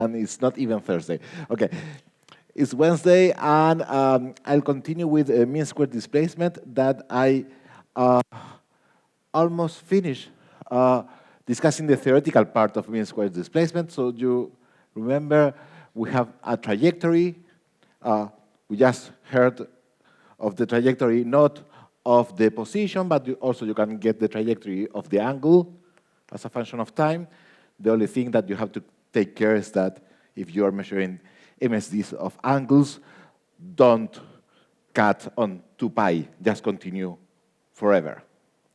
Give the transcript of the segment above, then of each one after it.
and it's not even Thursday. Okay, it's Wednesday, and I'll continue with mean square displacement that I almost finished discussing the theoretical part of mean square displacement. So you remember we have a trajectory. We just heard of the trajectory, not of the position, but also you can get the trajectory of the angle as a function of time. The only thing that you have to take care is that if you are measuring MSDs of angles, don't cut on 2 pi, just continue forever.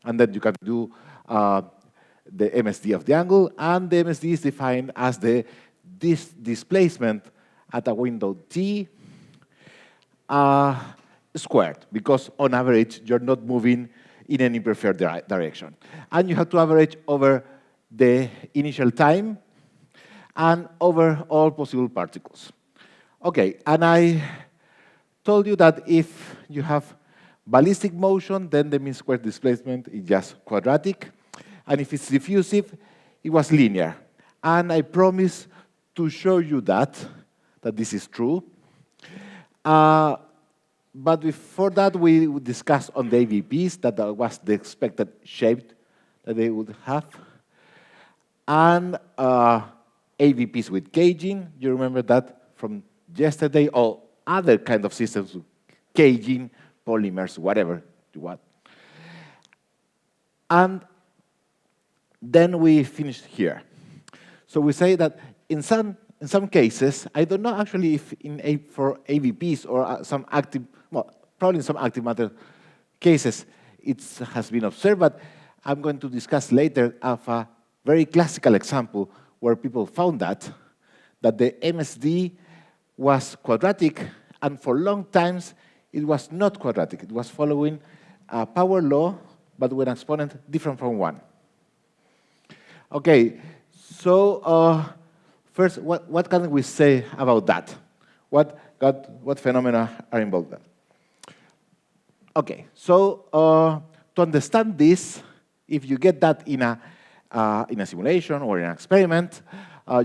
And then you can do the MSD of the angle, and the MSD is defined as the displacement at a window t squared, because on average, you're not moving in any preferred direction. And you have to average over the initial time and over all possible particles. Okay, and I told you that if you have ballistic motion, then the mean square displacement is just quadratic. And if it's diffusive, it was linear. And I promise to show you that this is true. But before that, we discussed on the AVPs, that was the expected shape that they would have. And AVPs with caging, you remember that from yesterday, or other kind of systems, caging, polymers, whatever you want. And then we finished here. So we say that in some cases, I don't know actually if for AVPs or some active, well, probably in some active matter cases, it has been observed, but I'm going to discuss later of a very classical example where people found that the MSD was quadratic, and for long times it was not quadratic. It was following a power law, but with an exponent different from 1. Okay, so first, what can we say about that? What phenomena are involved there? Okay, so to understand this, if you get that in a simulation or in an experiment,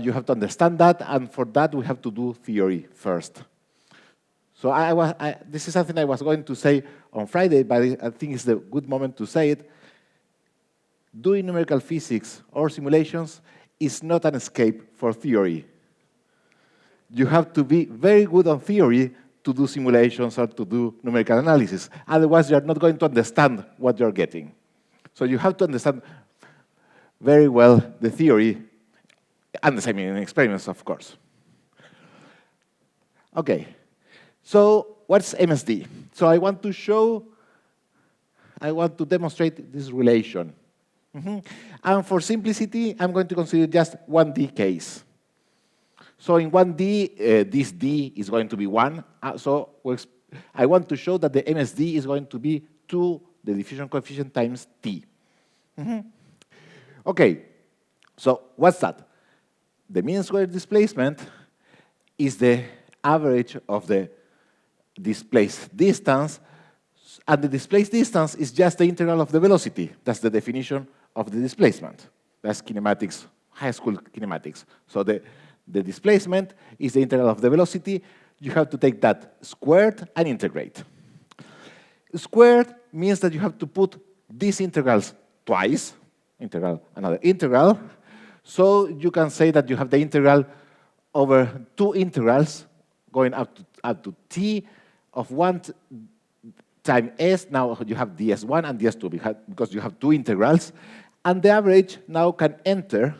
you have to understand that, and for that we have to do theory first. So this is something I was going to say on Friday, but I think it's the good moment to say it. Doing numerical physics or simulations is not an escape for theory. You have to be very good on theory to do simulations or to do numerical analysis. Otherwise, you're not going to understand what you're getting. So you have to understand very well the theory, and the same in experiments, of course. Okay, so what's MSD? So I want to demonstrate this relation. And for simplicity, I'm going to consider just 1D case. So in 1D, this D is going to be 1. So I want to show that the MSD is going to be 2, the diffusion coefficient, times T. Okay, so what's that? The mean square displacement is the average of the displaced distance, and the displaced distance is just the integral of the velocity. That's the definition of the displacement. That's kinematics, high school kinematics. So the displacement is the integral of the velocity. You have to take that squared and integrate. Squared means that you have to put these integrals twice, integral, another integral. So you can say that you have the integral over 2 integrals going up to t of 1 time s. Now you have ds1 and ds2 because you have 2 integrals. And the average now can enter,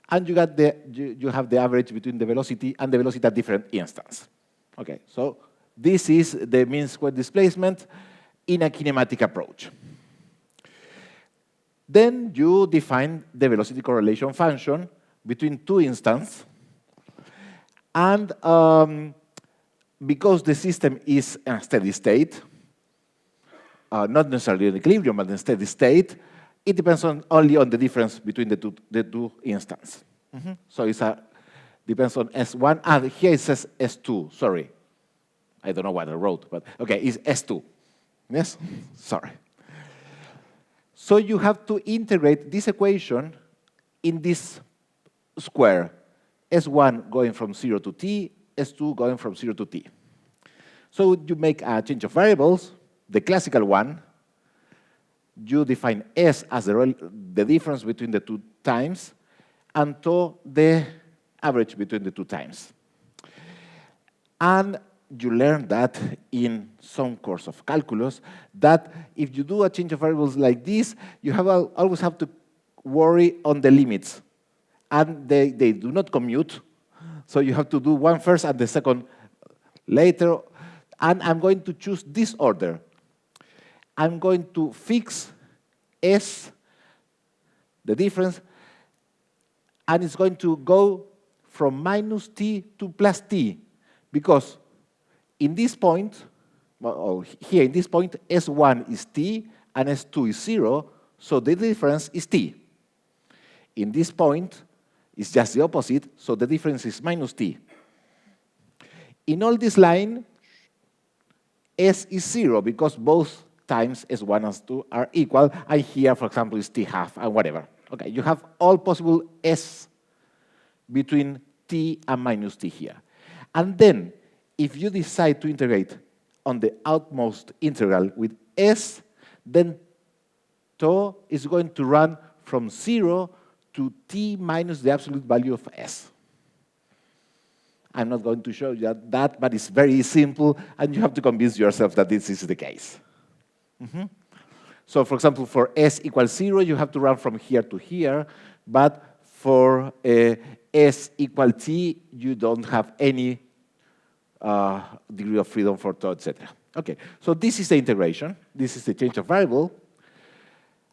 and you have the average between the velocity and the velocity at different instants. Okay, so this is the mean square displacement in a kinematic approach. Then you define the velocity correlation function between 2 instants. And because the system is in a steady state, not necessarily in equilibrium, but in a steady state, it depends only on the difference between the two instants. So it depends on S1. And here it says S2, sorry. I don't know what I wrote, but okay, it's S2. Yes? Sorry. So you have to integrate this equation in this square. S1 going from 0 to t, S2 going from 0 to t. So you make a change of variables, the classical one. You define S as the difference between the two times, and tau the average between the two times. And you learn that in some course of calculus, that if you do a change of variables like this, you always have to worry on the limits. And they do not commute, so you have to do one first and the second later. And I'm going to choose this order. I'm going to fix S, the difference, and it's going to go from minus t to plus t, because in this point, well, here in this point, S1 is t and S2 is 0, so the difference is t. In this point, it's just the opposite, so the difference is minus t. In all this line, S is 0 because both times S1 and S2 are equal, and here, for example, is t half and whatever. Okay, you have all possible S between t and minus t here. And then, if you decide to integrate on the outmost integral with S, then tau is going to run from 0 to t minus the absolute value of S. I'm not going to show you that, but it's very simple, and you have to convince yourself that this is the case. So, for example, for S equals 0, you have to run from here to here, but for S equal t, you don't have any degree of freedom for tau, etc. Okay, so this is the integration. This is the change of variable.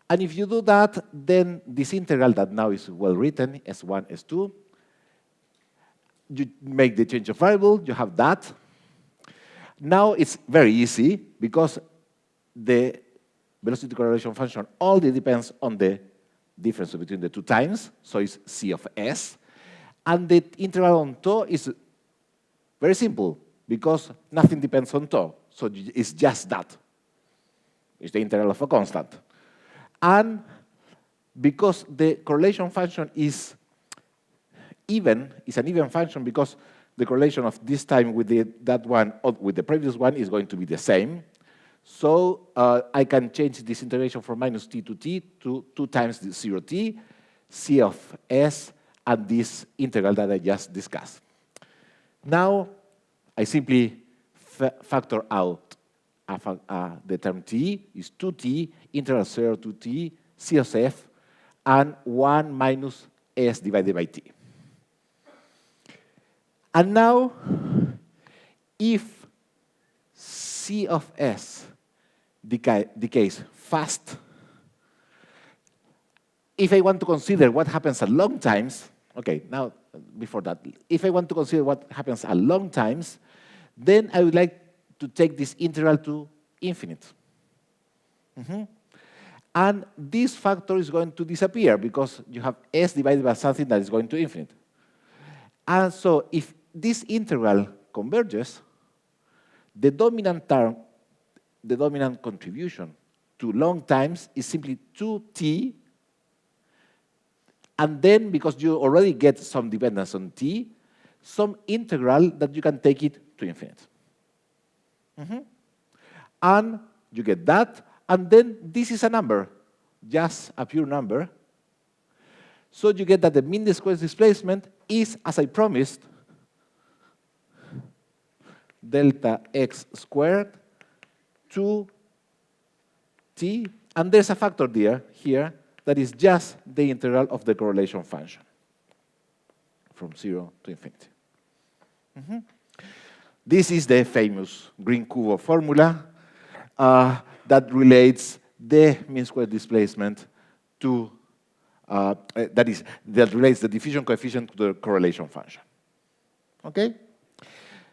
And if you do that, then this integral that now is well written, S1, S2, you make the change of variable, you have that. Now it's very easy because the velocity correlation function only depends on the difference between the two times, so it's C of S. And the integral on tau is very simple because nothing depends on tau, so it's just that. It's the integral of a constant. And because the correlation function is even, it's an even function because the correlation of this time with that one or with the previous one is going to be the same. So I can change this integration from minus t to t to 2 times the 0t, C of S, and this integral that I just discussed. Now, I simply factor out the term t is 2t, integral 0 to t, C of f, and 1 minus S divided by t. And now, if C of S decays fast, if I want to consider what happens at long times, okay, now, before that, if I want to consider what happens at long times, then I would like to take this integral to infinite. And this factor is going to disappear because you have S divided by something that is going to infinite. And so if this integral converges, the dominant term, the dominant contribution to long times is simply 2t, and then because you already get some dependence on t, some integral that you can take it to infinite. And you get that, and then this is a number, just a pure number. So you get that the mean square displacement is, as I promised, delta x squared 2t, and there's a factor there here that is just the integral of the correlation function from 0 to infinity. This is the famous Green-Kubo formula that relates the mean square displacement to that relates the diffusion coefficient to the correlation function. Okay?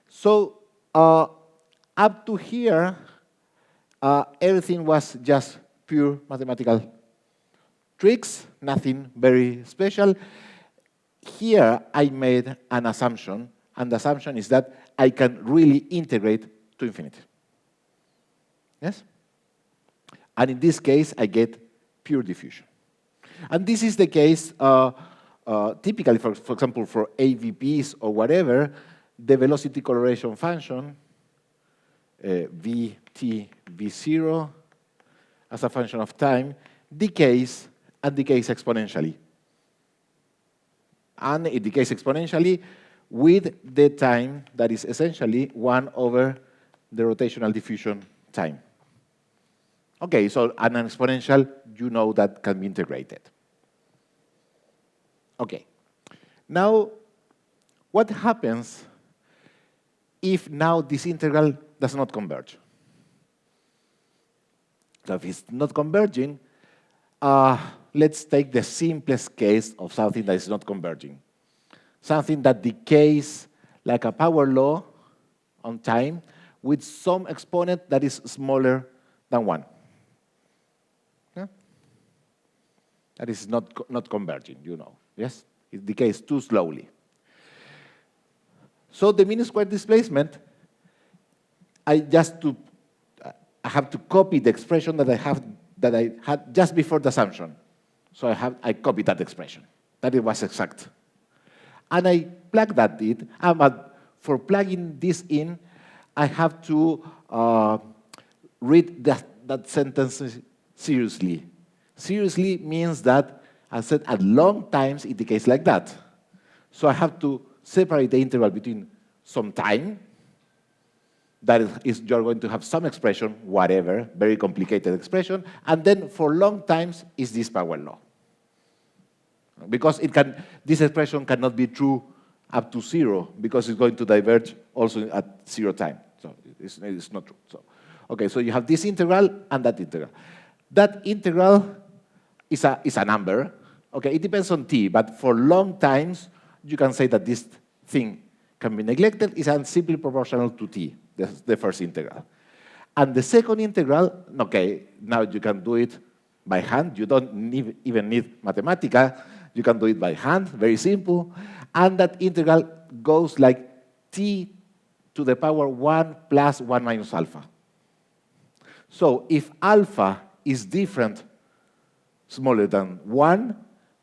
So up to here, everything was just pure mathematical tricks, nothing very special. Here I made an assumption, and the assumption is that I can really integrate to infinity. Yes? And in this case, I get pure diffusion. And this is the case typically, for example, for AVPs or whatever, the velocity correlation function, Vt V0, as a function of time, decays and decays exponentially. And it decays exponentially with the time that is essentially 1 over the rotational diffusion time. Okay, so an exponential, you know that can be integrated. Okay. Now, what happens if now this integral does not converge? So if it's not converging, let's take the simplest case of something that is not converging. Something that decays like a power law on time with some exponent that is smaller than 1. Yeah? That is not converging, you know. Yes? It decays too slowly. So the mean square displacement, I have to copy the expression that I had just before the assumption. So I copied that expression. That it was exact. And I plug that in. But for plugging this in, I have to read that sentence seriously. Seriously means that, I said, at long times it decays like that. So I have to separate the interval between some time, that is, you're going to have some expression, whatever, very complicated expression, and then for long times is this power law. Because this expression cannot be true up to 0, because it's going to diverge also at 0 time. So it's not true. So, okay, so you have this integral and that integral. That integral is a number. Okay, it depends on t, but for long times, you can say that this thing can be neglected. It's simply proportional to t, the first integral. And the second integral, okay, now you can do it by hand. You don't even need Mathematica. You can do it by hand, very simple. And that integral goes like t to the power 1 plus 1 minus alpha. So if alpha is different, smaller than 1,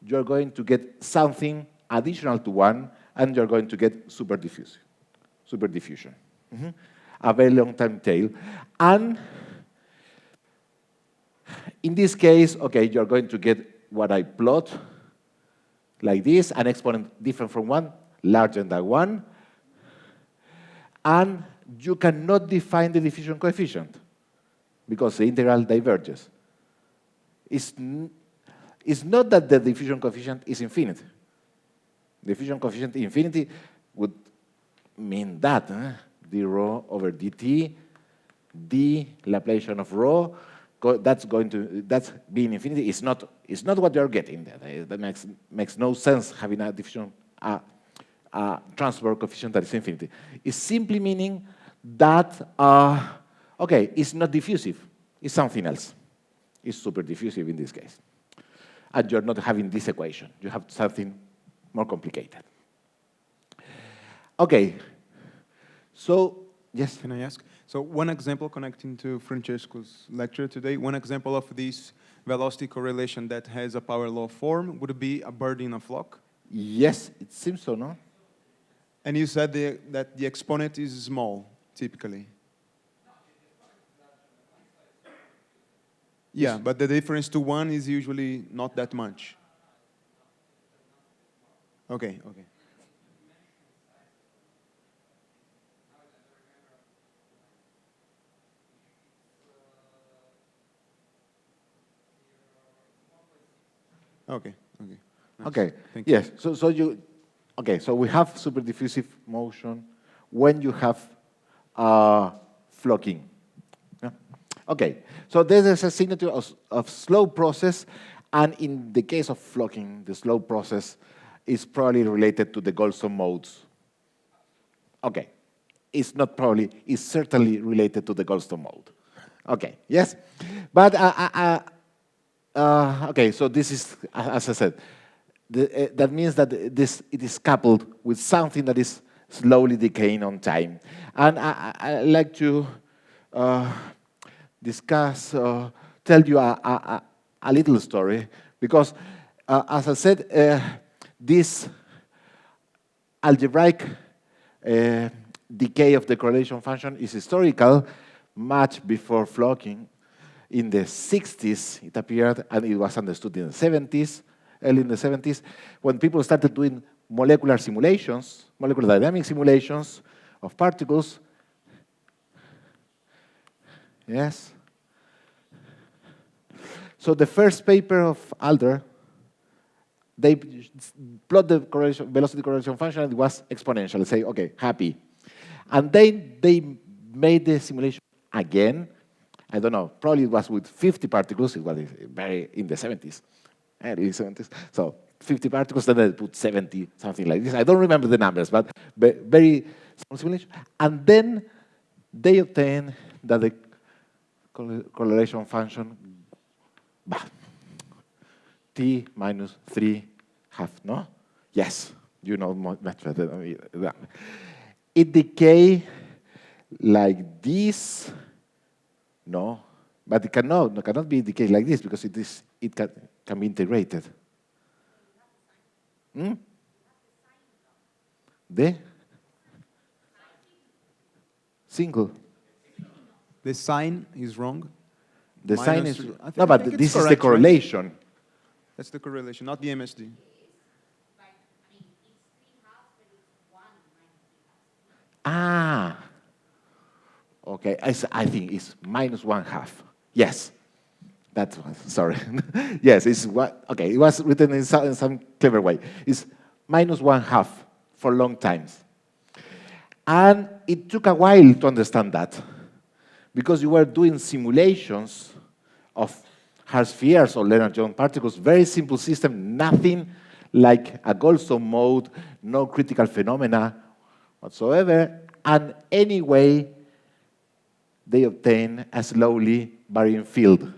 you're going to get something additional to 1, and you're going to get superdiffusion. A very long time tail. And in this case, okay, you're going to get what I plot, like this, an exponent different from 1, larger than 1. And you cannot define the diffusion coefficient because the integral diverges. It's not that the diffusion coefficient is infinite. The diffusion coefficient infinity would mean that d rho over dt, d Laplacian of rho, that's being infinity. It's not what you're getting. That makes no sense having a diffusion, a transport coefficient that is infinity. It's simply meaning that okay, it's not diffusive. It's something else. It's super diffusive in this case. And you're not having this equation. You have something more complicated. Okay. So, yes? Can I ask? So one example connecting to Francesco's lecture today, one example of this velocity correlation that has a power law form would be a bird in a flock? Yes, it seems so, no? And you said that the exponent is small, typically. Yeah, but the difference to 1 is usually not that much. Okay, okay. Okay, okay. Nice. Okay, thank you. yes, so we have super diffusive motion when you have flocking. Yeah? Okay, so there is a signature of slow process, and in the case of flocking, the slow process is probably related to the Goldstone modes. Okay, it's not probably, it's certainly related to the Goldstone mode. Okay, yes? But, okay, so this is, as I said, that means that it is coupled with something that is slowly decaying on time. And I like to discuss, tell you a little story, because as I said, this algebraic decay of the correlation function is historical, much before flocking. In the 60s, it appeared, and it was understood in the 70s, early in the 70s, when people started doing molecular simulations, molecular dynamic simulations of particles. Yes. So the first paper of Alder, they plot the velocity correlation function, and it was exponential. They say, okay, happy. And then they made the simulation again. I don't know, probably it was with 50 particles. It was very in the 70s, early 70s. So 50 particles, then they put 70, something like this. I don't remember the numbers, but very small simulation. And then they obtained that the correlation function, t minus 3 half, no? Yes, you know much better than me. It decay like this. No, but it cannot be decayed like this because it can be integrated. The single. The sign is wrong. The sign Minus is three. no, but this is the correct, correlation. right? That's the correlation, not the MSD. Ah, okay. I think it's minus 1/2. Yes, that's one. Sorry. Yes, it's what. Okay, it was written in some clever way. It's minus 1/2 for long times, and it took a while to understand that, because you were doing simulations of hard spheres or Lennard-Jones particles, very simple system, nothing like a Goldstone mode, no critical phenomena whatsoever, and anyway, they obtain a slowly varying field.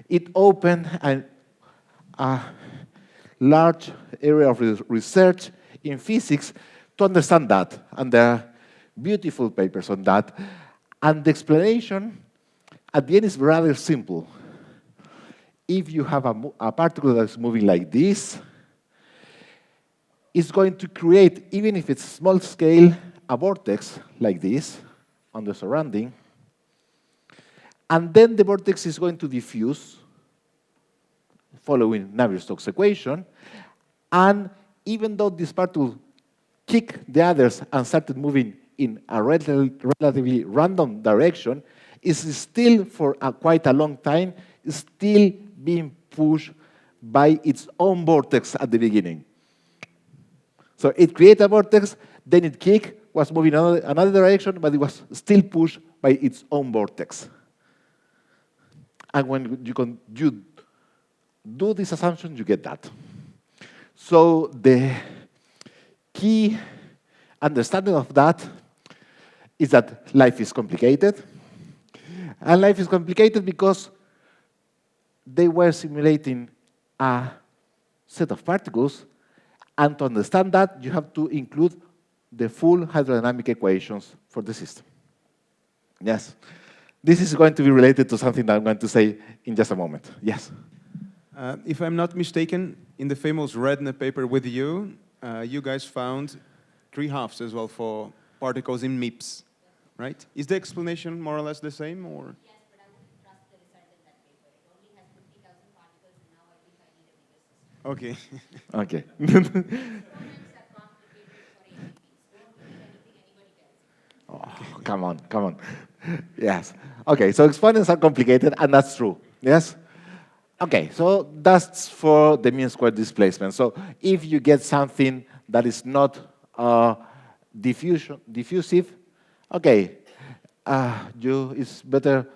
It opened a large area of research in physics to understand that, and there are beautiful papers on that. And the explanation at the end is rather simple. If you have a particle that's moving like this, it's going to create, even if it's small scale, a vortex like this on the surrounding. And then the vortex is going to diffuse following Navier-Stokes equation. And even though this particle kicked the others and started moving in a relatively random direction, is still, for quite a long time, still being pushed by its own vortex at the beginning. So it created a vortex, then it kicked, was moving another direction, but it was still pushed by its own vortex. And when you do this assumption, you get that. So the key understanding of that is that life is complicated. And life is complicated because they were simulating a set of particles, and to understand that, you have to include the full hydrodynamic equations for the system. Yes. This is going to be related to something that I'm going to say in just a moment. Yes? If I'm not mistaken, in the famous Redner paper with you, you guys found 3/2 as well for particles in MIPS, right? Is the explanation more or less the same, or? Yes, but I wouldn't trust the result in that paper. It only has 50,000 particles, and now I think I need a bigger system. Okay. Okay. Experiments are complicated for APPs. Don't believe anything anybody tells you. Oh, come on. Yes. Okay, so exponents are complicated, and that's true. Yes? Okay, so that's for the mean square displacement. So if you get something that is not diffusive, okay, it's better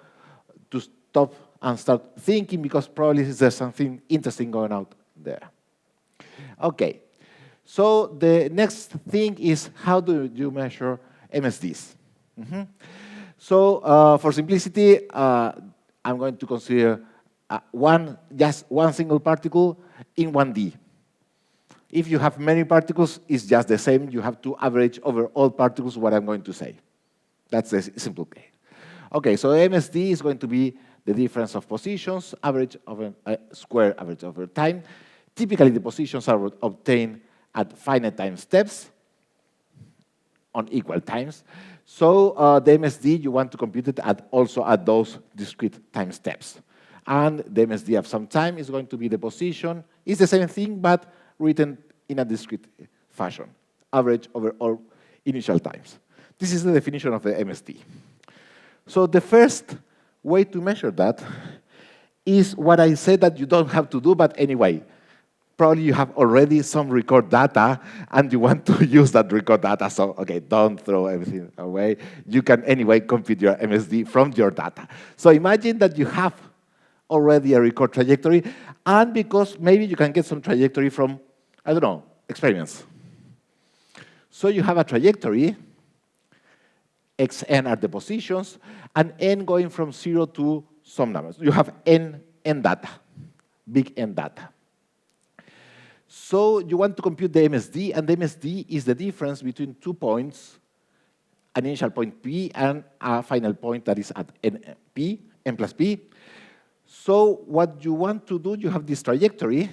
to stop and start thinking, because probably there's something interesting going out there. Okay, so the next thing is, how do you measure MSDs? So for simplicity, I'm going to consider just one single particle in 1D. If you have many particles, it's just the same. You have to average over all particles what I'm going to say. That's the simple case. Okay, so MSD is going to be the difference of positions, average over square average over time. Typically, the positions are obtained at finite time steps on equal times. So the MSD, you want to compute it also at those discrete time steps. And the MSD of some time is going to be the position. It's the same thing, but written in a discrete fashion, average over all initial times. This is the definition of the MSD. So the first way to measure that is what I said that you don't have to do, but anyway, probably you have already some record data and you want to use that record data, so okay, don't throw everything away. You can anyway compute your MSD from your data. So imagine that you have already a record trajectory, and because maybe you can get some trajectory from, I don't know, experiments. So you have a trajectory, xn are the positions, and n going from 0 to some numbers. You have n data, big N data. So you want to compute the MSD, and the MSD is the difference between 2 points, an initial point P and a final point that is at n plus P. So what you want to do, you have this trajectory,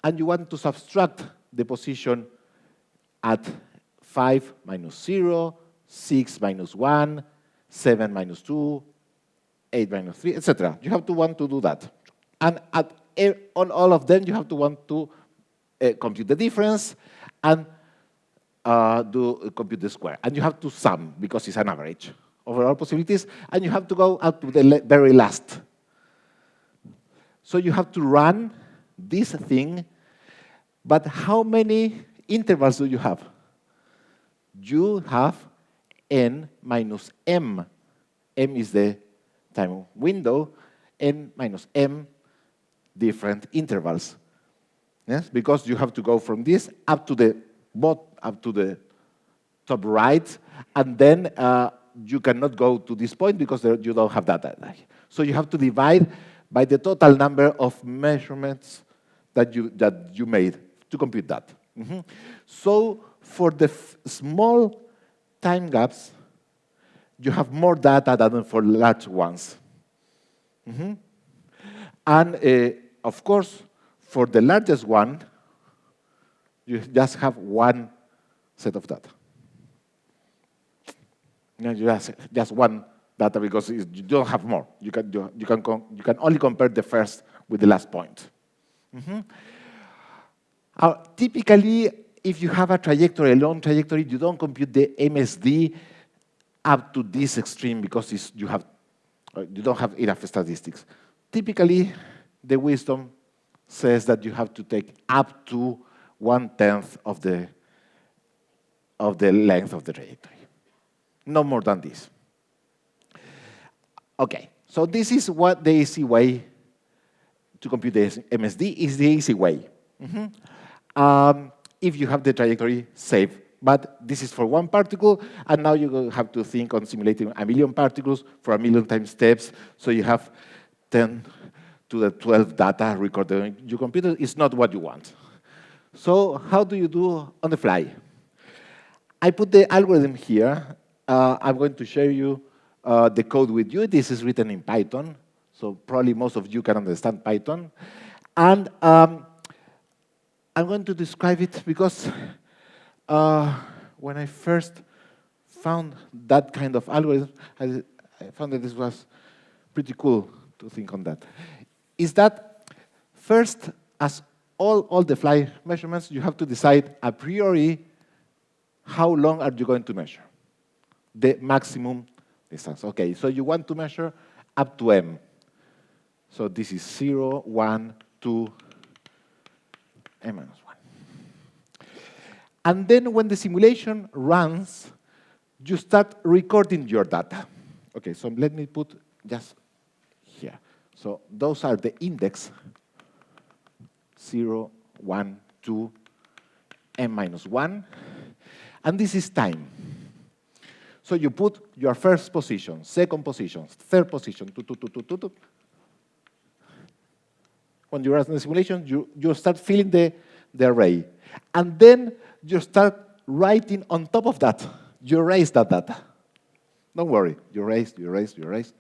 and you want to subtract the position at 5 minus 0, 6 minus 1, 7 minus 2, 8 minus 3, etc. You have to want to do that. And on all of them, you have to want to compute the difference and compute the square. And you have to sum, because it's an average over all possibilities, and you have to go up to the very last. So you have to run this thing, but how many intervals do you have? You have n minus m. M is the time window, n minus m different intervals. Yes, because you have to go from this up to the top right, and then you cannot go to this point because you don't have that data. So you have to divide by the total number of measurements that you made to compute that. So for the small time gaps, you have more data than for large ones. And of course, for the largest one, you just have one set of data. Just one data, because you don't have more. You can only compare the first with the last point. Typically, if you have a trajectory, a long trajectory, you don't compute the MSD up to this extreme because you don't have enough statistics. Typically, the wisdom says that you have to take up to 1/10 of the length of the trajectory. No more than this. Okay, so this is what the easy way to compute the MSD is the easy way. If you have the trajectory saved. But this is for one particle, and now you have to think on simulating 1 million particles for 1 million time steps, so you have 10 to the 12 data recorded in your computer. It's not what you want. So how do you do on the fly? I put the algorithm here. I'm going to share you the code with you. This is written in Python, so probably most of you can understand Python. And I'm going to describe it because when I first found that kind of algorithm, I found that this was pretty cool to think on that. Is that first, as all the fly measurements, you have to decide a priori how long are you going to measure, the maximum distance. Okay, so you want to measure up to m. So this is 0, 1, 2, m minus 1. And then when the simulation runs, you start recording your data. Okay, so let me put just here. So those are the index, 0, 1, 2, m minus 1. And this is time. So you put your first position, second position, third position, When you run the simulation, you start filling the array. And then you start writing on top of that. You erase that data. Don't worry. You erase, you erase, you erase.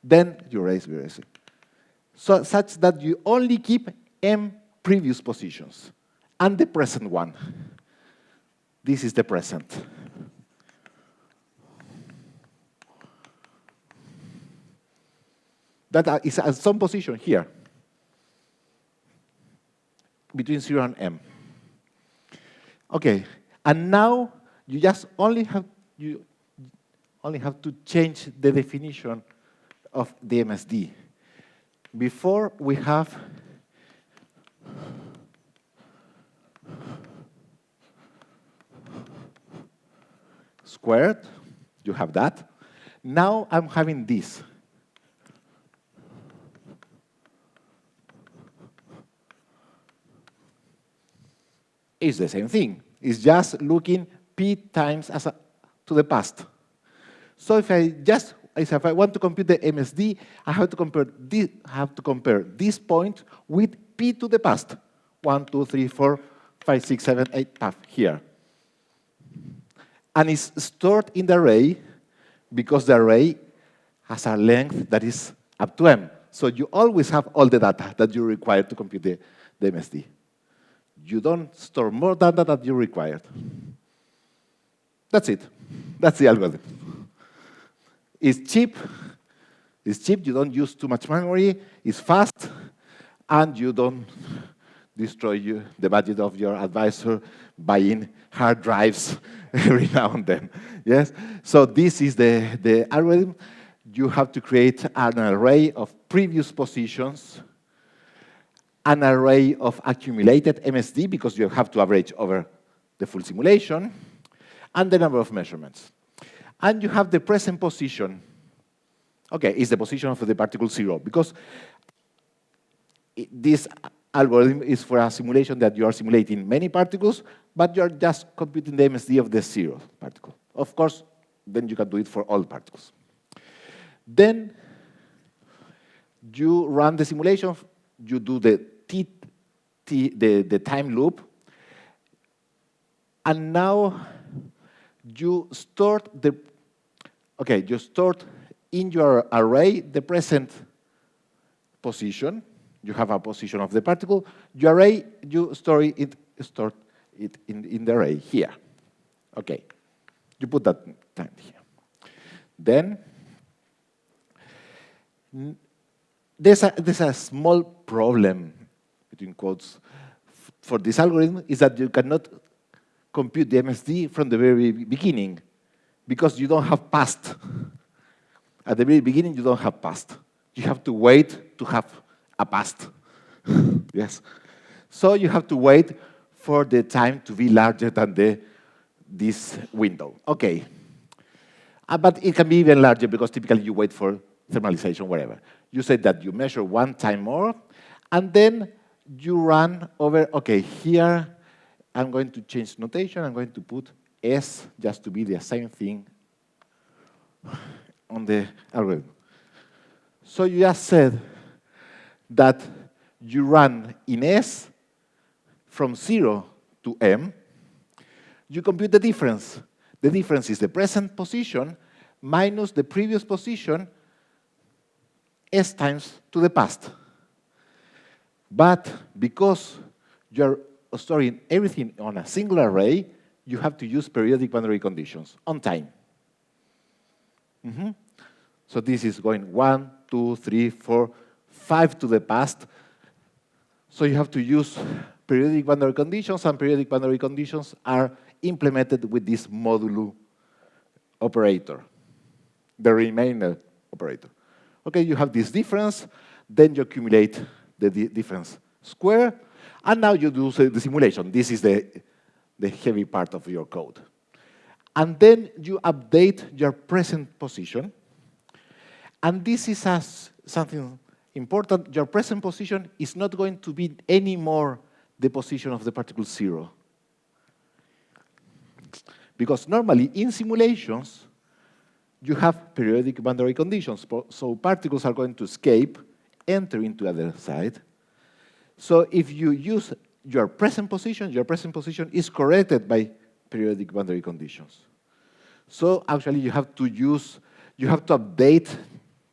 Then you erase, you erase it. So such that you only keep m previous positions and the present one. This is the present. That is at some position here, between 0 and m. Okay, and now you just only have to change the definition of the MSD. Before we have squared, you have that. Now I'm having this. It's the same thing. It's just looking p times to the past. So if I want to compute the MSD, I have to compare this point with p to the past. 1, 2, 3, 4, 5, 6, 7, 8, path here. And it's stored in the array because the array has a length that is up to m. So you always have all the data that you require to compute the MSD. You don't store more data than you required. That's it. That's the algorithm. It's cheap. It's cheap. You don't use too much memory. It's fast. And you don't destroy the budget of your advisor buying hard drives every now and then. Yes? So this is the algorithm. You have to create an array of previous positions, an array of accumulated MSD, because you have to average over the full simulation, and the number of measurements. And you have the present position. Okay, it's the position of the particle 0, because this algorithm is for a simulation that you are simulating many particles, but you are just computing the MSD of the 0 particle. Of course, then you can do it for all particles. Then you run the simulation, you do the time loop, and now you stored in your array the present position. You have a position of the particle. Your array, you store it in the array here. Okay, you put that time here. Then there's a small problem, between quotes, for this algorithm, is that you cannot compute the MSD from the very beginning, because you don't have past. At the very beginning, you don't have past. You have to wait to have a past. Yes. So you have to wait for the time to be larger than this window. Okay. But it can be even larger, because typically you wait for thermalization, whatever. You say that you measure one time more, and then you run over, okay, here I'm going to change notation. I'm going to put S just to be the same thing on the algorithm. So you just said that you run in S from 0 to M. You compute the difference. The difference is the present position minus the previous position S times to the past. But because you're storing everything on a single array, you have to use periodic boundary conditions on time. So this is going 1, 2, 3, 4, 5 to the past. So you have to use periodic boundary conditions, and periodic boundary conditions are implemented with this modulo operator, the remainder operator. Okay, you have this difference, then you accumulate the difference square, and now you do the simulation. This is the heavy part of your code. And then you update your present position. And this is something important. Your present position is not going to be anymore the position of the particle 0. Because normally in simulations, you have periodic boundary conditions. So particles are going to escape, enter into the other side. So if you use your present position is corrected by periodic boundary conditions. So actually you have to update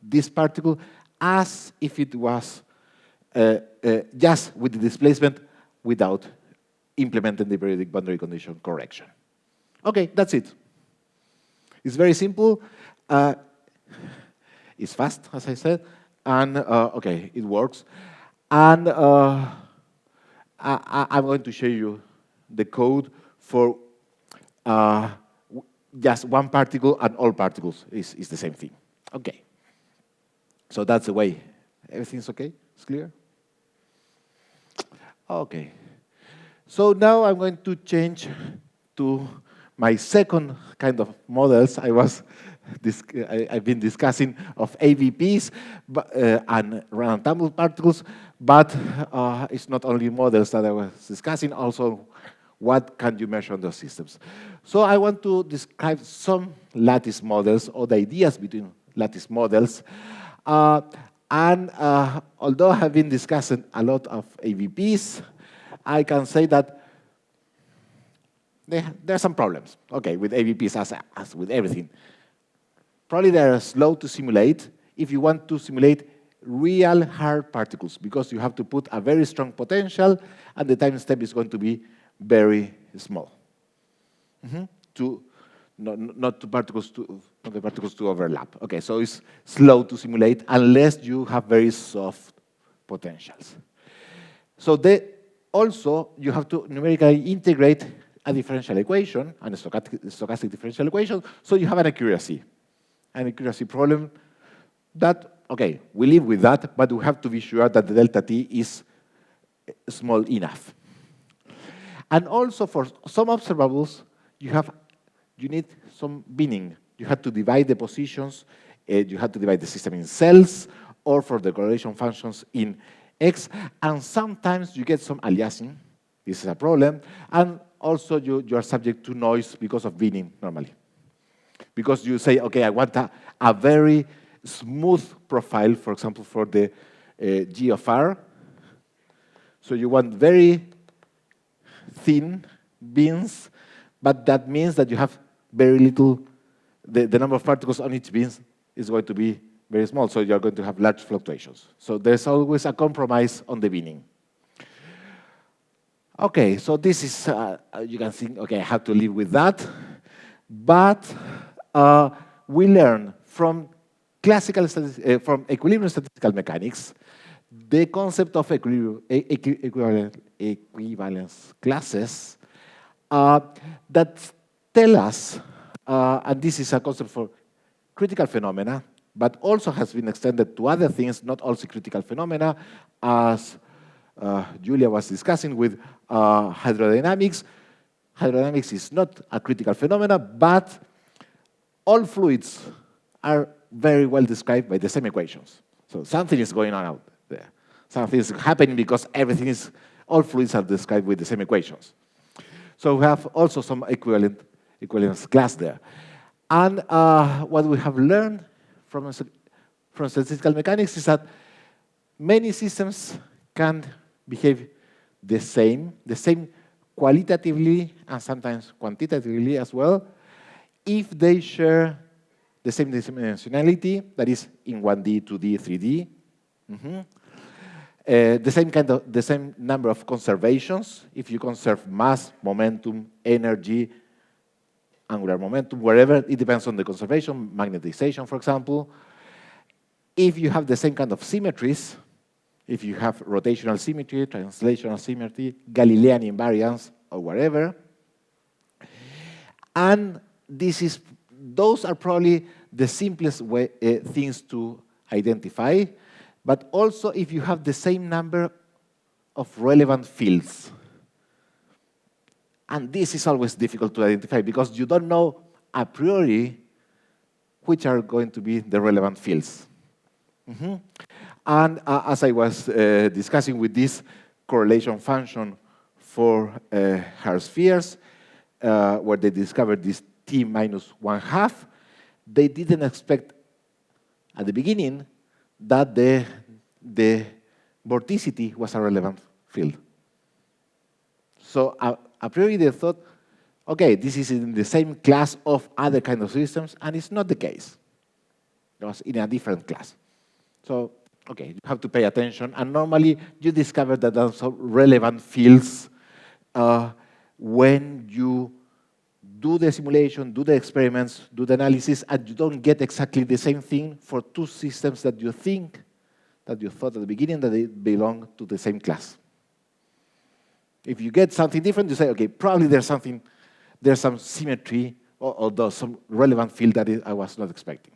this particle as if it was just with the displacement without implementing the periodic boundary condition correction. Okay, that's it. It's very simple. It's fast, as I said, and okay, it works. And I'm going to show you the code for just one particle and all particles is the same thing. Okay. So that's the way. Everything's okay? It's clear? Okay. So now I'm going to change to my second kind of models. I've been discussing of AVPs and random particles, but it's not only models that I was discussing, also what can you measure on those systems. So I want to describe some lattice models or the ideas between lattice models. Although I have been discussing a lot of AVPs, I can say that there are some problems, okay, with AVPs as with everything. Probably they are slow to simulate if you want to simulate real hard particles, because you have to put a very strong potential and the time step is going to be very small. Not the particles to overlap. Okay, so it's slow to simulate unless you have very soft potentials. So also you have to numerically integrate a differential equation, and a stochastic differential equation, so you have an accuracy problem that, okay, we live with that, but we have to be sure that the delta t is small enough. And also for some observables, you need some binning. You have to divide the positions, you have to divide the system in cells, or for the correlation functions in X, and sometimes you get some aliasing. This is a problem, and also you are subject to noise because of binning normally. Because you say, okay, I want a very smooth profile, for example, for the G of R. So you want very thin bins, but that means that you have very little, the number of particles on each bin is going to be very small, so you're going to have large fluctuations. So there's always a compromise on the binning. Okay, so this is, you can think, okay, I have to live with that. But we learn from from equilibrium statistical mechanics, the concept of equivalence classes that tell us, and this is a concept for critical phenomena, but also has been extended to other things, not also critical phenomena, as Julia was discussing with hydrodynamics. Hydrodynamics is not a critical phenomena, but all fluids are very well described by the same equations. So something is going on out there. Something is happening because all fluids are described with the same equations. So we have also some equivalence class there. And what we have learned from statistical mechanics is that many systems can behave the same qualitatively and sometimes quantitatively as well, if they share the same dimensionality, that is in 1D, 2D, 3D. The same number of conservations, if you conserve mass, momentum, energy, angular momentum, wherever, it depends on the conservation, magnetization, for example. If you have the same kind of symmetries, if you have rotational symmetry, translational symmetry, Galilean invariance, or whatever. And those are probably the simplest things to identify, but also if you have the same number of relevant fields. And this is always difficult to identify because you don't know a priori which are going to be the relevant fields. And as I was discussing with this correlation function for hard spheres, where they discovered this t minus 1/2, they didn't expect at the beginning that the vorticity was a relevant field. So a priori they thought, okay, this is in the same class of other kind of systems, and it's not the case. It was in a different class. So Okay, you have to pay attention, and normally you discover that there are some relevant fields when you do the simulation, do the experiments, do the analysis, and you don't get exactly the same thing for two systems that you think, that you thought at the beginning that they belong to the same class. If you get something different, you say, okay, probably there's some symmetry, or there's some relevant field that I was not expecting.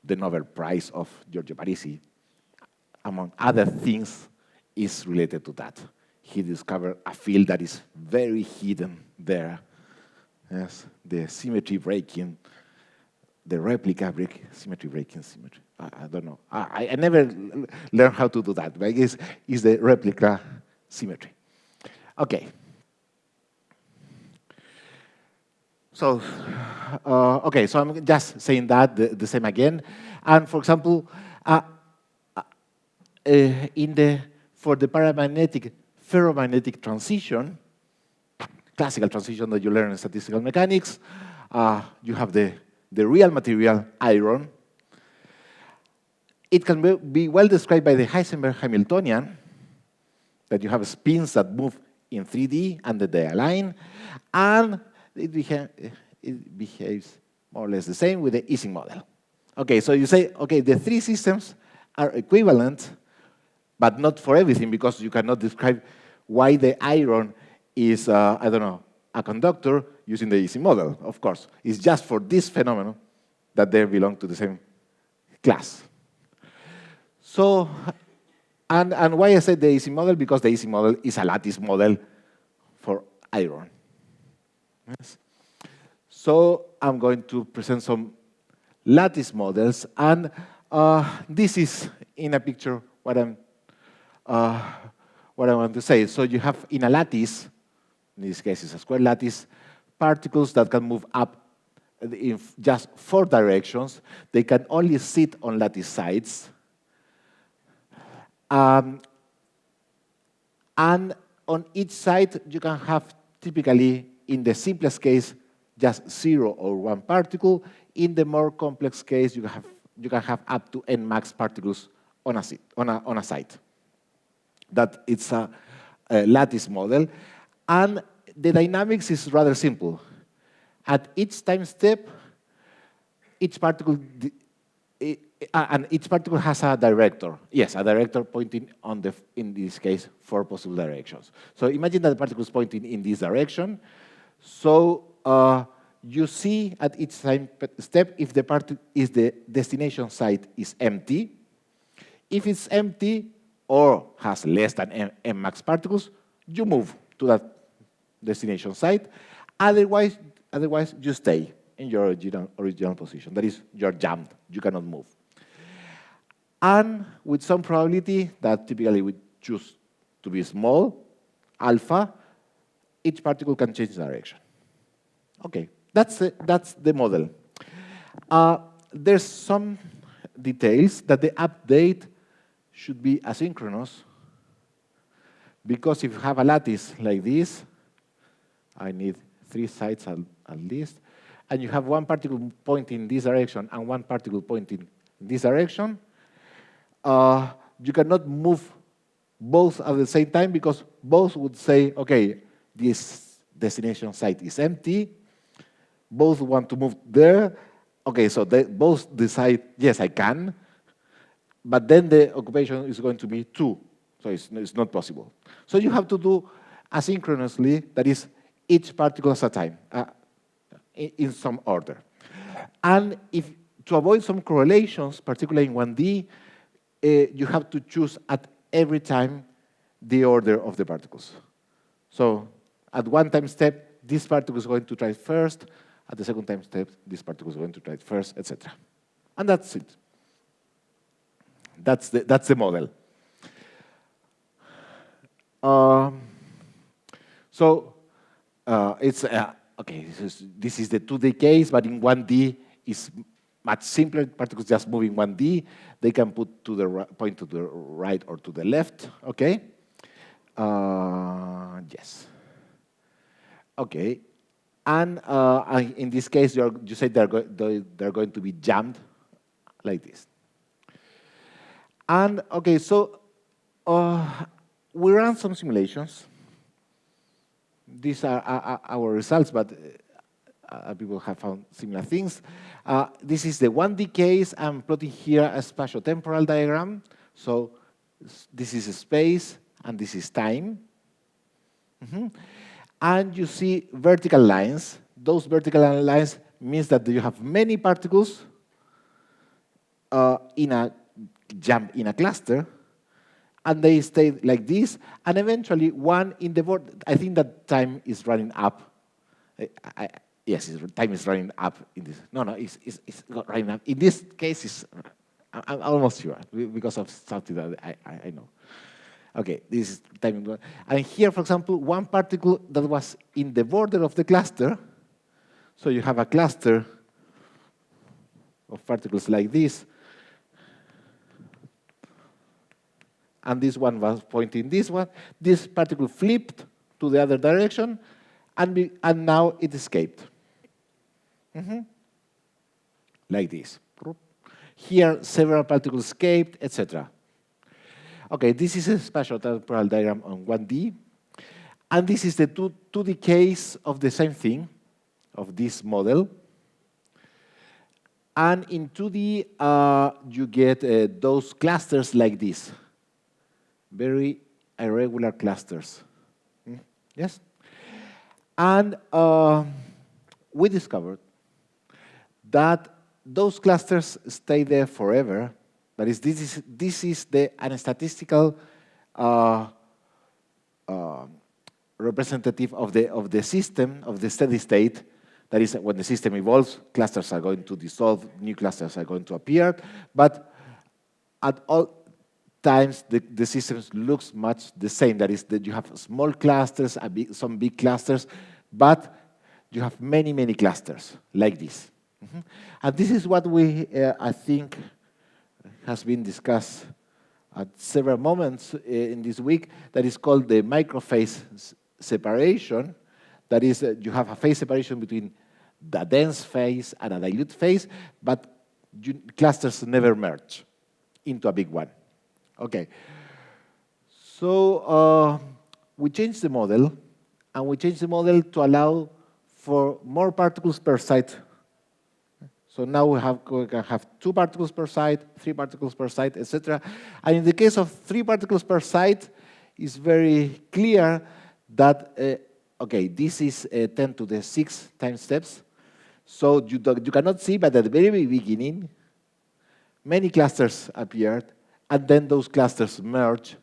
The Nobel Prize of Giorgio Parisi, among other things, is related to that. He discovered a field that is very hidden there. Yes, the symmetry breaking, the replica break, symmetry breaking, symmetry. I don't know. I never learned how to do that, but I guess it's the replica symmetry. Okay. So, okay, so I'm just saying that the same again. And for example, for the paramagnetic ferromagnetic transition, classical transition that you learn in statistical mechanics, you have the real material, iron. It can be well described by the Heisenberg Hamiltonian, that you have spins that move in 3D and that they align, and it behaves more or less the same with the Ising model. Okay, so you say, okay, the three systems are equivalent, but not for everything, because you cannot describe why the iron is, I don't know, a conductor using the Ising model, of course. It's just for this phenomenon that they belong to the same class. So, and why I said the Ising model? Because the Ising model is a lattice model for iron. Yes. So I'm going to present some lattice models, and this is in a picture what I want to say. So you have in a lattice, in this case it's a square lattice, particles that can move up in just 4 directions. They can only sit on lattice sides. And on each side, you can have typically, in the simplest case, just 0 or 1 particle. In the more complex case, you can have up to n max particles on a side. That it's a lattice model. And the dynamics is rather simple. At each time step, each particle has a director. Yes, a director pointing on in this case, 4 possible directions. So imagine that the particle is pointing in this direction. So you see at each time step if the destination site is empty. If it's empty or has less than m max particles, you move to that destination site. Otherwise you stay in your original position. That is, you're jammed. You cannot move. And with some probability that typically we choose to be small, alpha, each particle can change direction. Okay, that's the model. There's some details that the update should be asynchronous, because if you have a lattice like this, I need 3 sides at least, and you have 1 particle pointing in this direction and 1 particle pointing in this direction, you cannot move both at the same time, because both would say, okay, this destination site is empty. Both want to move there. Okay, so they both decide, yes, I can. But then the occupation is going to be 2. So it's not possible. So you have to do asynchronously, that is, each particle at a time, in some order. And to avoid some correlations, particularly in 1D, you have to choose at every time the order of the particles. So at one time step, this particle is going to try first. At the second time step, this particle is going to try first, etc. And that's it. That's the model. It's okay. This is the 2D case, but in 1D is much simpler. Particles just move in 1D. They can point to the right or to the left. Okay. Yes. Okay. And in this case, you say they're going to be jammed like this. And okay, so we ran some simulations. These are our results, but people have found similar things. This is the 1D case. I'm plotting here a spatio-temporal diagram. So this is space, and this is time. And you see vertical lines. Those vertical lines means that you have many particles in a jump in a cluster, and they stay like this, and eventually one in the board. I think that time is running up. Yes, time is running up in this. No, it's not running up. In this case, I'm almost sure because of something that I know. Okay, this is time. And here, for example, one particle that was in the border of the cluster. So you have a cluster of particles like this. And this one was pointing this one. This particle flipped to the other direction, and now it escaped. Like this. Here, several particles escaped, etc. Okay, this is a spatial-temporal diagram on 1D. And this is the 2D case of the same thing, of this model. And in 2D, you get those clusters like this. Very irregular clusters. Yes? And we discovered that those clusters stay there forever. That is, this is the statistical representative of the system, of the steady state. That is, when the system evolves, clusters are going to dissolve, new clusters are going to appear. But at all times, the system looks much the same. That is, that you have small clusters, some big clusters, but you have many, many clusters like this. And this is what we, I think, has been discussed at several moments in this week. That is called the microphase separation. That is, you have a phase separation between the dense phase and a dilute phase, but clusters never merge into a big one. Okay. So we changed the model, and we changed the model to allow for more particles per site. So now we can have 2 particles per site, 3 particles per site, etc. And in the case of 3 particles per site, it's very clear that, okay, this is 10 to the 6 time steps. So you cannot see, but at the very beginning, many clusters appeared, and then those clusters merge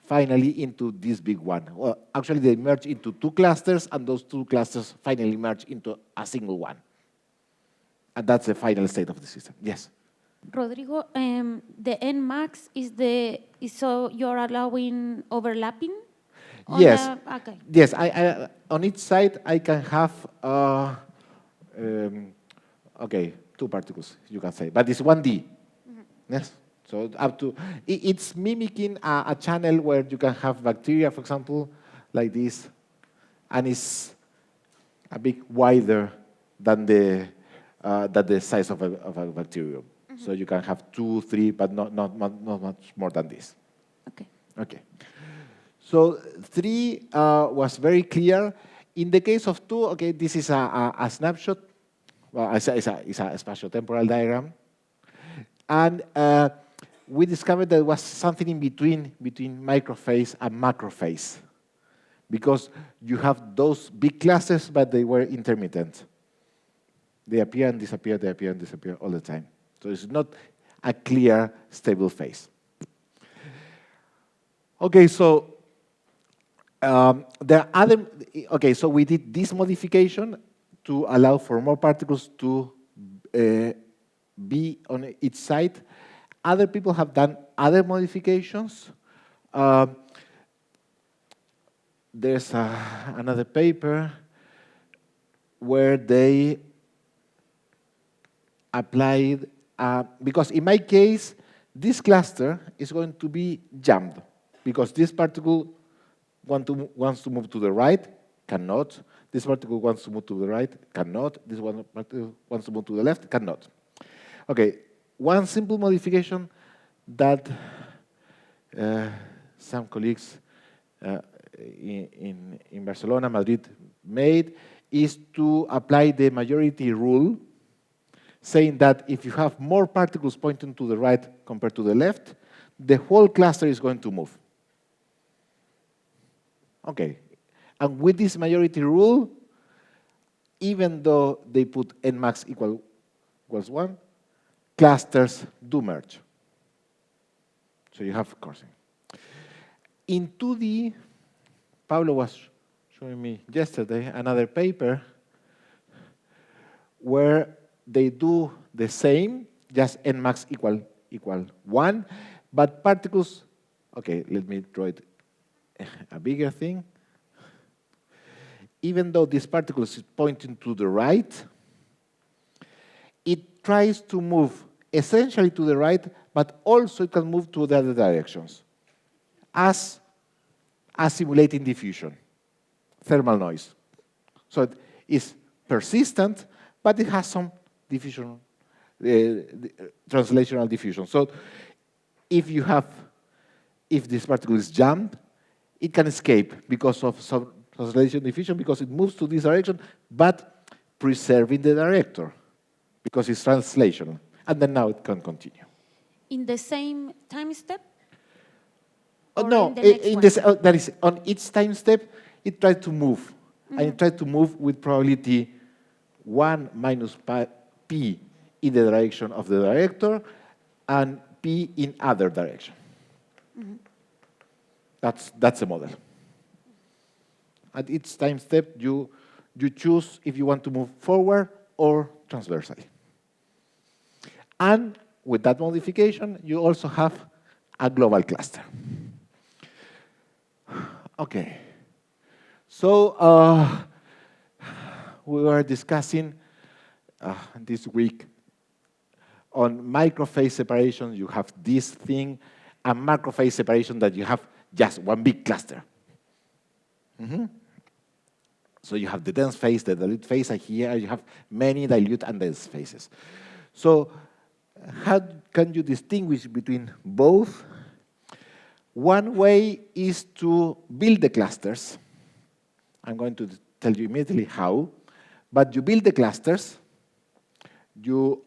finally into this big one. Well, actually, they merge into 2 clusters, and those 2 clusters finally merge into a single one. And that's the final state of the system. Yes? Rodrigo, the N max is so you're allowing overlapping? Yes. Okay. Yes, on each side, I can have, okay, 2 particles, you can say, but it's 1D. Yes? So up to, it's mimicking a channel where you can have bacteria, for example, like this, and it's a bit wider than the size of a bacterium. So you can have 2, 3, but not much more than this. Okay. Okay. So 3 was very clear. In the case of 2, okay, this is a snapshot. Well, it's a spatial-temporal diagram. And we discovered there was something in between microphase and macrophase, because you have those big clusters, but they were intermittent. They appear and disappear, they appear and disappear all the time. So it's not a clear, stable phase. Okay, so there are other, okay, so we did this modification to allow for more particles to be on each side. Other people have done other modifications. There's another paper where they applied, because in my case, this cluster is going to be jammed, because this particle wants to move to the right, cannot. This particle wants to move to the right, cannot. This one particle wants to move to the left, cannot. Okay, one simple modification that some colleagues in Barcelona, Madrid made is to apply the majority rule, saying that if you have more particles pointing to the right compared to the left, the whole cluster is going to move. Okay. And with this majority rule, even though they put nmax equals 1, clusters do merge. So you have coursing. In 2D, Pablo was showing me yesterday another paper where they do the same, just nmax equal 1, but particles, okay, let me draw it a bigger thing. Even though this particle is pointing to the right, it tries to move essentially to the right, but also it can move to the other directions, as simulating diffusion, thermal noise. So it is persistent, but it has some diffusion, translational diffusion. So if this particle is jammed, it can escape because of some translation diffusion, because it moves to this direction, but preserving the director, because it's translational. And then now it can continue. In the same time step? Oh, Or no, in the next one? that is on each time step, it tries to move. And it tries to move with probability 1 minus p in the direction of the director and p in other direction. That's the model. At each time step, you choose if you want to move forward or transversally. And with that modification, you also have a global cluster. Okay. So we were discussing this week on microphase separation. You have this thing, and macrophase separation that you have just one big cluster. So you have the dense phase, the dilute phase, and here you have many dilute and dense phases. So how can you distinguish between both? One way is to build the clusters. I'm going to tell you immediately how. But you build the clusters. You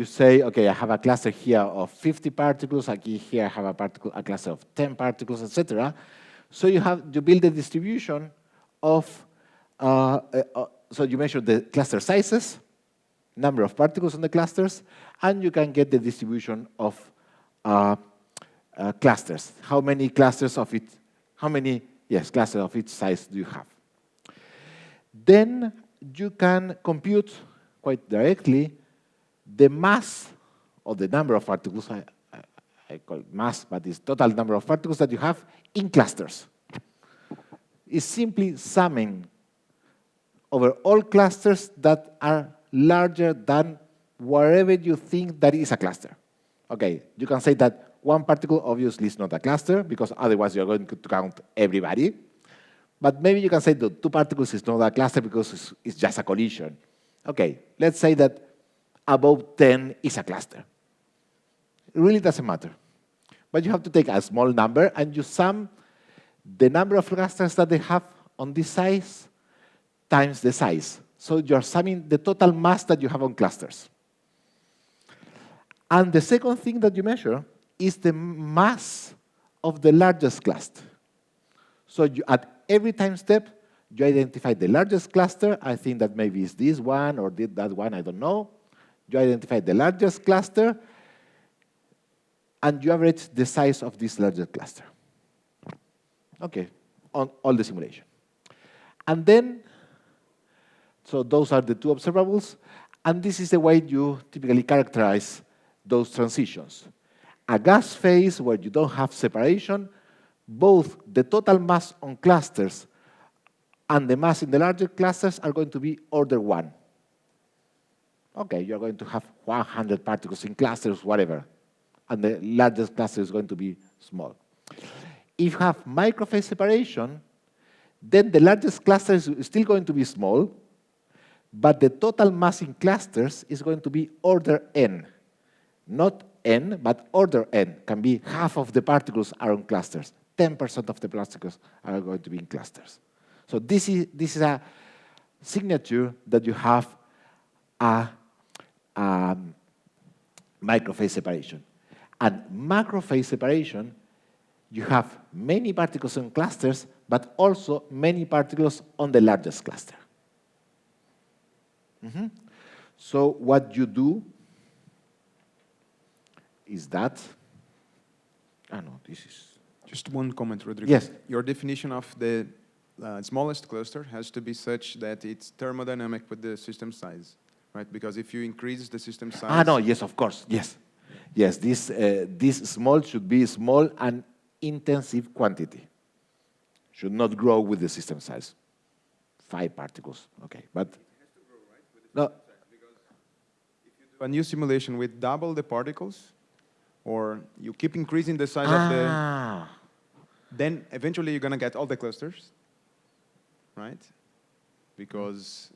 say, okay, I have a cluster here of 50 particles. Here I have a cluster of 10 particles, etc. So you build the distribution of, so you measure the cluster sizes, number of particles on the clusters, and you can get the distribution of clusters. How many clusters of it, clusters of each size do you have? Then you can compute quite directly the mass or the number of particles, I call it mass, but it's total number of particles that you have in clusters. It's simply summing over all clusters that are larger than wherever you think that is a cluster. Okay, you can say that one particle obviously is not a cluster, because otherwise you're going to count everybody. But maybe you can say that two particles is not a cluster because it's just a collision. Okay, let's say that above 10 is a cluster. It really doesn't matter. But you have to take a small number and you sum the number of clusters that they have on this size times the size. So you're summing the total mass that you have on clusters. And the second thing that you measure is the mass of the largest cluster. So at every time step, you identify the largest cluster. I think that maybe it's this one or that one, I don't know. You identify the largest cluster, and you average the size of this largest cluster. Okay, on all the simulation. And then, so those are the two observables, and this is the way you typically characterize those transitions. A gas phase where you don't have separation, both the total mass on clusters and the mass in the larger clusters are going to be order 1. Okay, you're going to have 100 particles in clusters, whatever, and the largest cluster is going to be small. If you have microphase separation, then the largest cluster is still going to be small, but the total mass in clusters is going to be order n, not n, but order n. Can be half of the particles are on clusters. 10% of the particles are going to be in clusters. So this is a signature that you have a microphase separation. And macrophase separation, you have many particles in clusters, but also many particles on the largest cluster. So what you do is that, no, this is... Just one comment, Rodrigo. Yes. Your definition of the smallest cluster has to be such that it's thermodynamic with the system size, right? Because if you increase the system size... no, yes, of course, yes. Yes, this small should be small and intensive quantity. Should not grow with the system size. 5 particles, okay, but... It has to grow, right, with the system size, because if you do a new simulation with double the particles, or you keep increasing the size of the... Then eventually you're going to get all the clusters, right? Because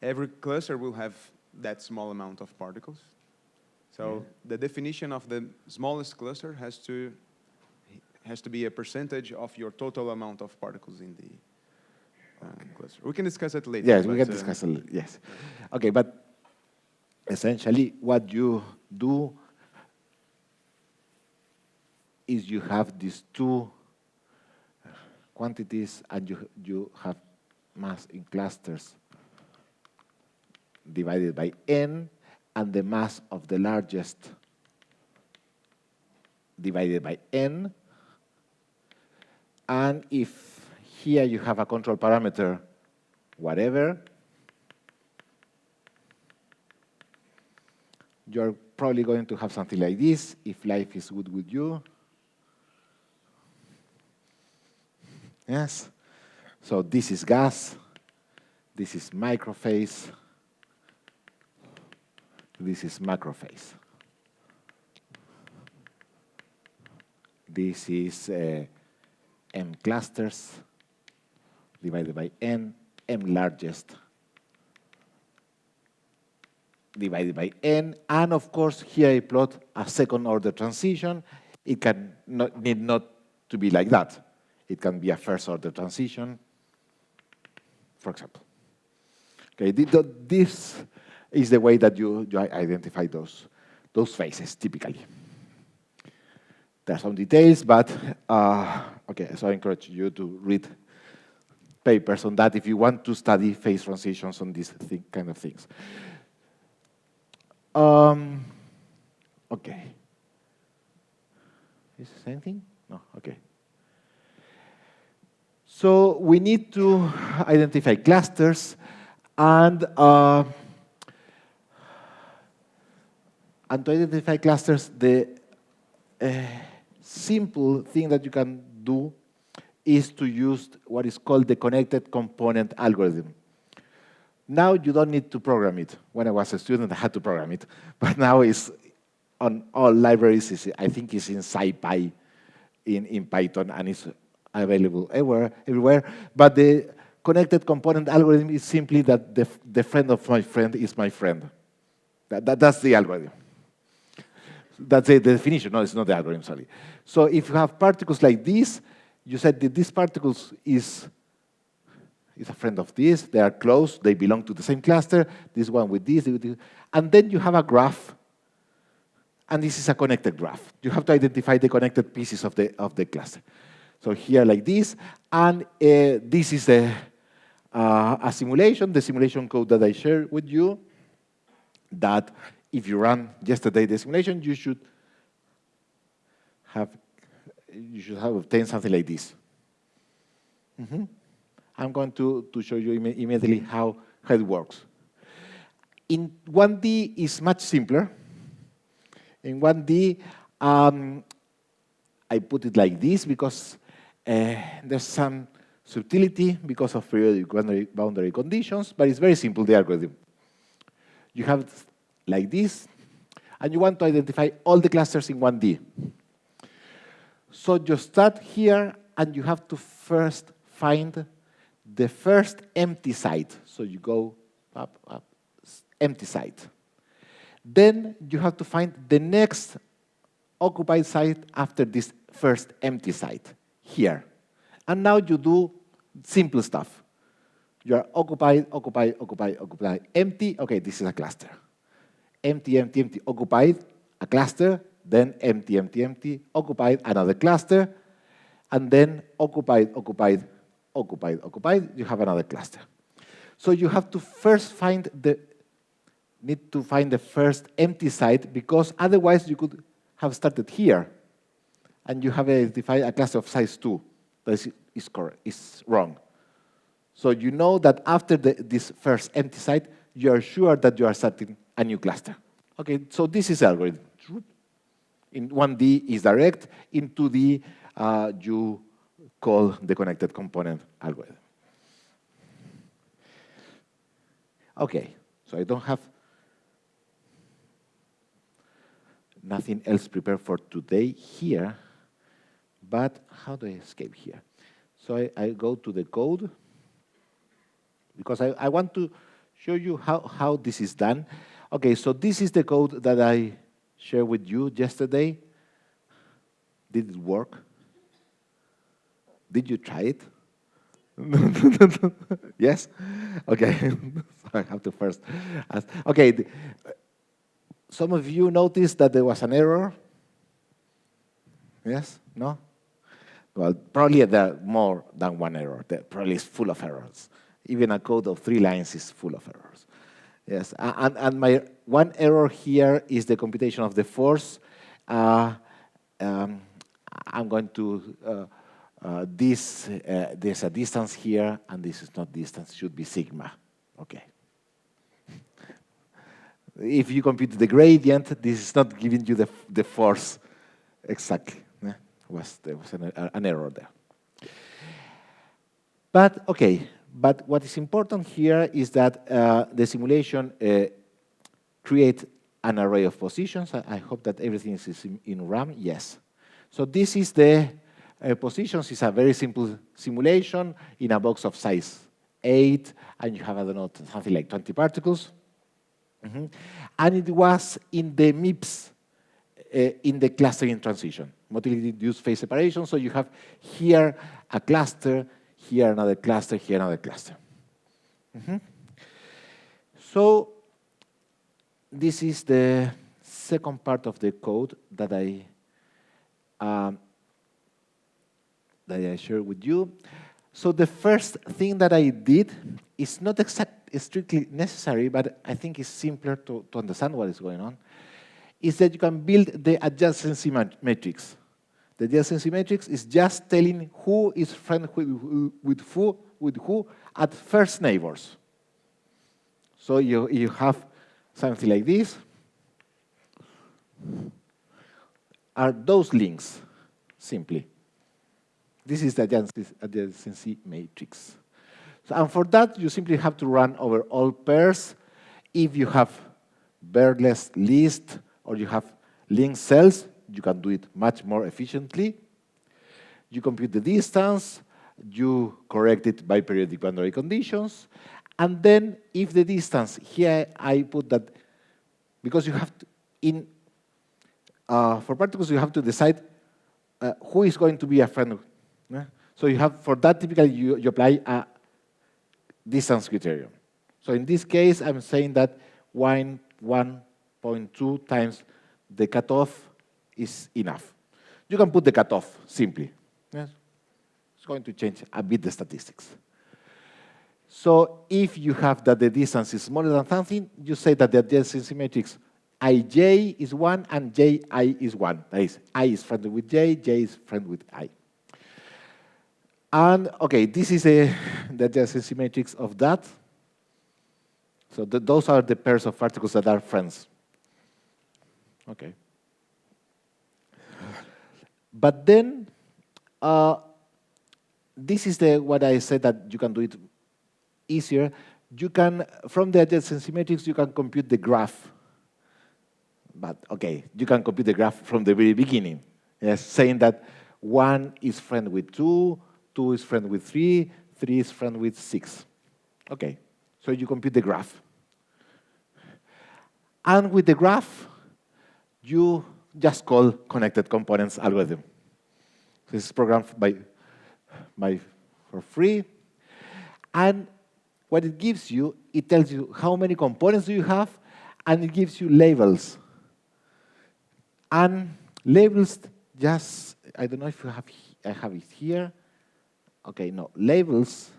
every cluster will have that small amount of particles. So the definition of the smallest cluster has to be a percentage of your total amount of particles in the cluster. We can discuss it later. Yes, we can discuss it, yes. Okay, but essentially what you do is you have these two quantities and you have mass in clusters divided by n, and the mass of the largest divided by n. And if here you have a control parameter, whatever, you're probably going to have something like this, if life is good with you. Yes. So this is gas, this is microphase, this is macrophase. This is m clusters divided by n, m largest divided by n, and of course here I plot a second order transition. It need not to be like that. It can be a first order transition, for example. Okay, this is the way that you identify those phases typically. There are some details, but okay, so I encourage you to read papers on that if you want to study phase transitions on these kind of things. Okay. Is this anything? No, okay. So we need to identify clusters, and to identify clusters, the simple thing that you can do is to use what is called the connected component algorithm. Now you don't need to program it. When I was a student, I had to program it, but now it's on all libraries. I think it's in SciPy in Python, and it's available everywhere. But the connected component algorithm is simply that the friend of my friend is my friend. That's the algorithm. That's the definition. No, it's not the algorithm, sorry. So if you have particles like this, you said that this particles is a friend of this. They are close. They belong to the same cluster. This one with this. And then you have a graph. And this is a connected graph. You have to identify the connected pieces of the cluster. So here like this. And this is a simulation, the simulation code that I shared with you, that if you run yesterday the simulation, you should have obtained something like this. I'm going to show you immediately how it works. In 1D, it's much simpler. In 1D, I put it like this because there's some subtlety because of periodic boundary conditions, but it's very simple, the algorithm. You have like this, and you want to identify all the clusters in 1D. So you start here, and you have to first find the first empty site. So you go up, empty site. Then you have to find the next occupied site after this first empty site, here. And now you do simple stuff. You are occupied, occupied, occupied, occupied, empty. Okay, this is a cluster. Empty, empty, empty, occupied, a cluster, then empty, empty, empty, occupied, another cluster, and then occupied, occupied, occupied, occupied, you have another cluster. So you have to first need to find the first empty site, because otherwise you could have started here, and you have identified a cluster of size 2 that is wrong. So you know that after this first empty site, you are sure that you are starting a new cluster. Okay, so this is the algorithm. In 1D is direct, in 2D you call the connected component algorithm. Okay, so I don't have nothing else prepared for today here, but how do I escape here? So I go to the code, because I want to show you how this is done. Okay, so this is the code that I shared with you yesterday. Did it work? Did you try it? Yes? Okay, so I have to first ask. Okay, some of you noticed that there was an error. Yes? No? Well, probably there are more than one error. Probably it's full of errors. Even a code of 3 lines is full of errors. Yes, and my one error here is the computation of the force. I'm going to, there's a distance here, and this is not distance, should be sigma. Okay. If you compute the gradient, this is not giving you the force exactly. Yeah? There was an error there. But, okay. But what is important here is that the simulation creates an array of positions. I hope that everything is in RAM. Yes. So this is the positions. It's a very simple simulation in a box of size 8, and you have, I don't know, something like 20 particles. And it was in the MIPS, in the clustering transition, motility-induced phase separation. So you have here a cluster, here another cluster, here another cluster. So this is the second part of the code that I shared with you. So the first thing that I did is not strictly necessary, but I think it's simpler to understand what is going on, is that you can build the adjacency matrix. The adjacency matrix is just telling who is friend with who at first neighbors. So you have something like this. Are those links, simply. This is the adjacency matrix. So, and for that, you simply have to run over all pairs. If you have pairs list or you have linked cells, you can do it much more efficiently. You compute the distance, you correct it by periodic boundary conditions, and then if the distance, here I put that, because you have to, for particles, you have to decide who is going to be a friend. So you have, for that, typically you apply a distance criterion. So in this case, I'm saying that 1.2 times the cutoff is enough. You can put the cutoff simply. Yes? It's going to change a bit the statistics. So if you have that the distance is smaller than something, you say that the adjacency matrix ij is 1 and ji is 1. That is, I is friendly with j is friendly with I. And okay, this is the adjacency matrix of that. So those are the pairs of particles that are friends. Okay. But then, this is what I said that you can do it easier. You can, from the adjacency matrix, you can compute the graph. But okay, you can compute the graph from the very beginning. Yes, saying that 1 is friend with 2, 2 is friend with 3, 3 is friend with 6. Okay, so you compute the graph. And with the graph, you just call connected components algorithm. This is programmed for free. And what it gives you, it tells you how many components do you have, and it gives you labels. And labels just, I don't know if I have it here. Okay, no, labels,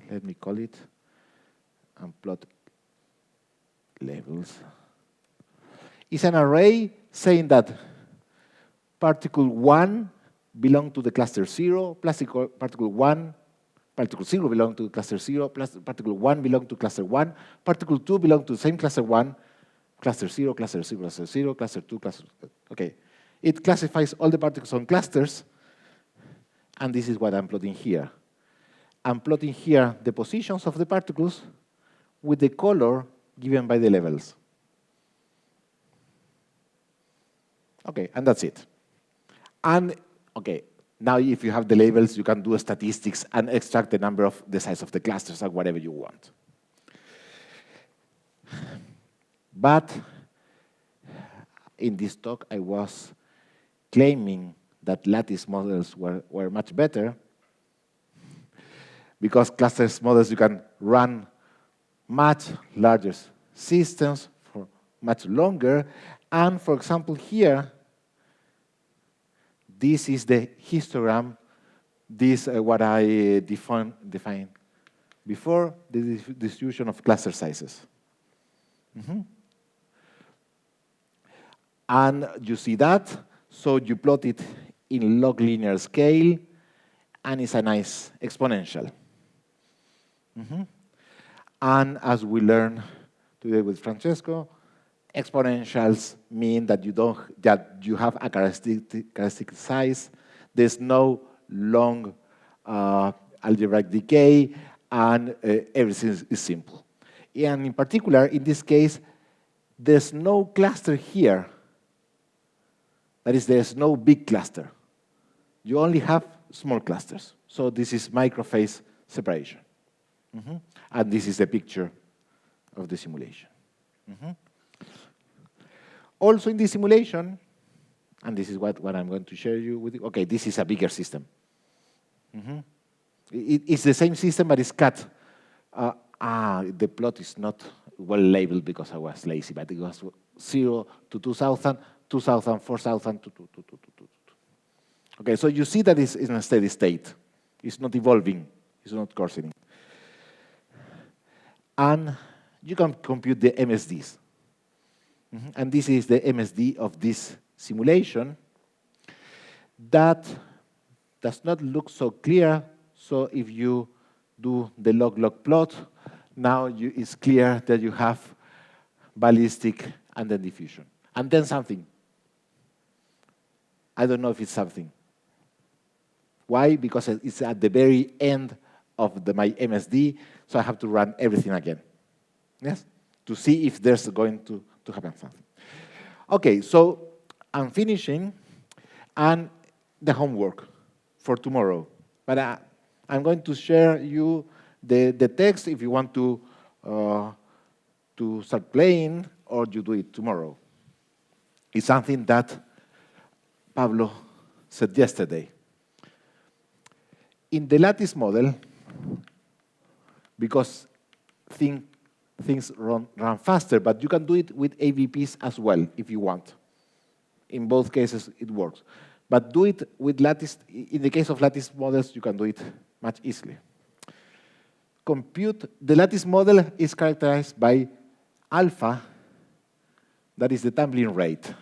let me call it, and plot labels. It's an array saying that particle 1 belong to the cluster 0, particle 1, particle 0 belong to cluster 0, particle 1 belong to cluster 1, particle 2 belong to the same cluster 1, cluster 0, cluster 0, cluster 0, cluster 2, cluster. Okay. It classifies all the particles on clusters, and this is what I'm plotting here. I'm plotting here the positions of the particles with the color given by the levels. Okay, and that's it. And, okay, now if you have the labels, you can do statistics and extract the number of the size of the clusters or whatever you want. But in this talk, I was claiming that lattice models were much better because clusters models, you can run much larger systems for much longer. And for example, here, this is the histogram. This is what I defined before, the distribution of cluster sizes. And you see that, so you plot it in log linear scale, and it's a nice exponential. And as we learned today with Francesco, exponentials mean that you have a characteristic size. There's no long algebraic decay, and everything is simple. And in particular, in this case, there's no cluster here. That is, there's no big cluster. You only have small clusters. So this is microphase separation. And this is the picture of the simulation. Also in this simulation, and this is what I'm going to share you with you. Okay, this is a bigger system. It's the same system, but it's cut. The plot is not well labeled because I was lazy, but it was 0 to 2000, 2000, 4000, to. Okay, so you see that it's in a steady state. It's not evolving. It's not coarsening. And you can compute the MSDs. And this is the MSD of this simulation. That does not look so clear. So if you do the log-log plot, now it's clear that you have ballistic and then diffusion. And then something. I don't know if it's something. Why? Because it's at the very end of my MSD, so I have to run everything again. Yes? To see if there's going to happen something. Okay, so I'm finishing, and the homework for tomorrow. But I'm going to share you the text if you want to start playing, or you do it tomorrow. It's something that Pablo said yesterday. In the lattice model, because things run faster, but you can do it with AVPs as well if you want. In both cases, it works. But do it with lattice. In the case of lattice models, you can do it much easily. The lattice model is characterized by alpha, that is the tumbling rate.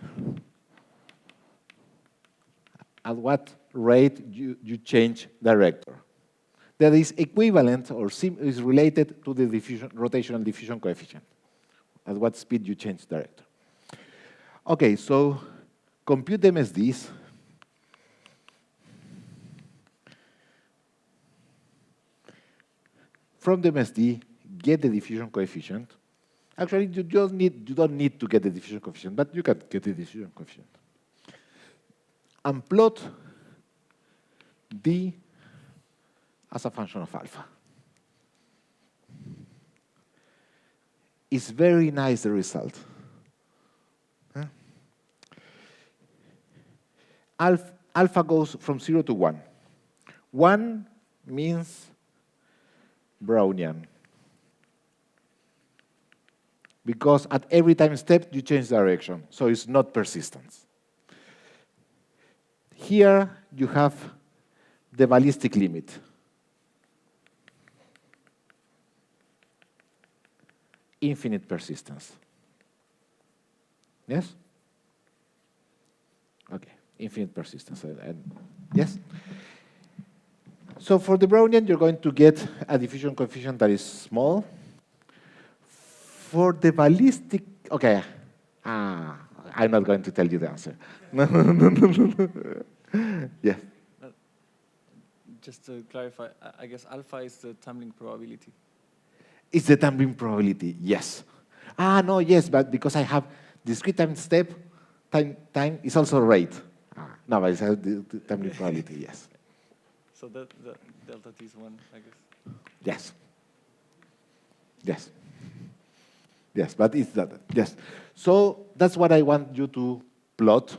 At what rate you change director. That is equivalent or is related to the rotational diffusion coefficient. At what speed you change director. Okay, so compute MSDs. From the MSD, get the diffusion coefficient. Actually, you don't need to get the diffusion coefficient, but you can get the diffusion coefficient. And plot D as a function of alpha. It's very nice, the result. Huh? Alpha goes from 0 to 1. 1 means Brownian. Because at every time step, you change direction, so it's not persistence. Here, you have the ballistic limit. Infinite persistence. Yes? Okay, infinite persistence. Yes? So for the Brownian, you're going to get a diffusion coefficient that is small. For the ballistic, okay, I'm not going to tell you the answer. Yeah. Just to clarify, I guess alpha is the tumbling probability. It's the tumbling probability, yes. No, yes, but because I have discrete time step, time is also rate. No, but it's the tumbling probability, yes. So the delta T is 1, I guess. Yes. Yes. Yes, but it's that, yes. So that's what I want you to plot.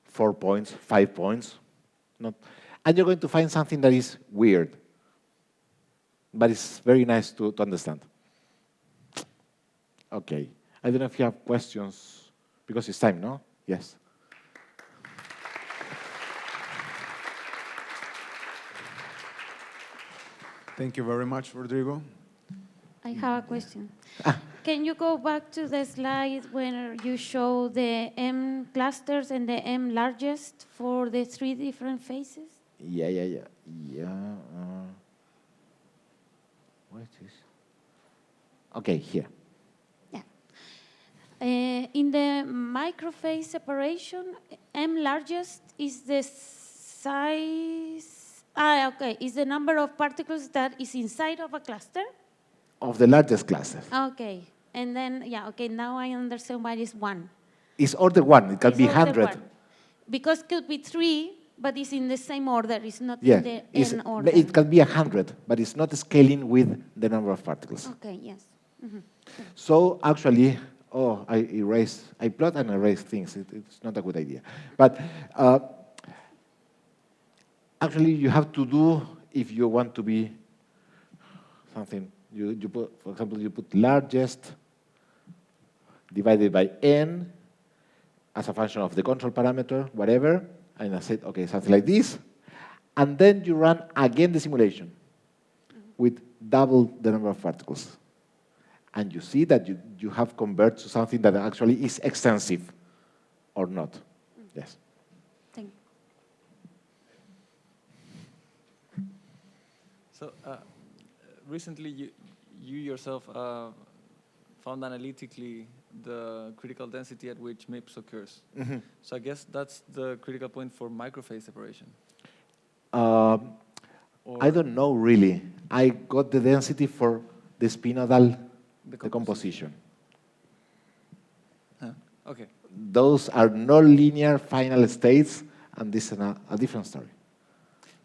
4 points, 5 points. And you're going to find something that is weird. But it's very nice to understand. Okay. I don't know if you have questions, because it's time, no? Yes. Thank you very much, Rodrigo. I have a question. Can you go back to the slide where you show the M clusters and the M largest for the 3 different phases? Yeah. What is? Okay, here. Yeah. In the microphase separation, M largest is the size. Okay, is the number of particles that is inside of a cluster? Of the largest clusters. Okay, and then, yeah, okay, now I understand why it's 1. It's order 1, it can It's be order 100. 1. Because could be 3, but it's in the same order, it's not Yeah, in the n order. it can be 100, but it's not scaling with the number of particles. Okay, yes. So actually, I plot and erase things. It's not a good idea. But actually, you have to do, if you want to be something, you put, for example, you put largest divided by n as a function of the control parameter, whatever, and I said, okay, something like this. And then you run again the simulation with double the number of particles. And you see that you have converted to something that actually is extensive or not. Yes. Thank you. So recently, you yourself found analytically the critical density at which MIPS occurs. Mm-hmm. So I guess that's the critical point for microphase separation. I don't know really. I got the density for the spinodal decomposition. Huh. Okay. Those are non-linear final states, and this is a different story.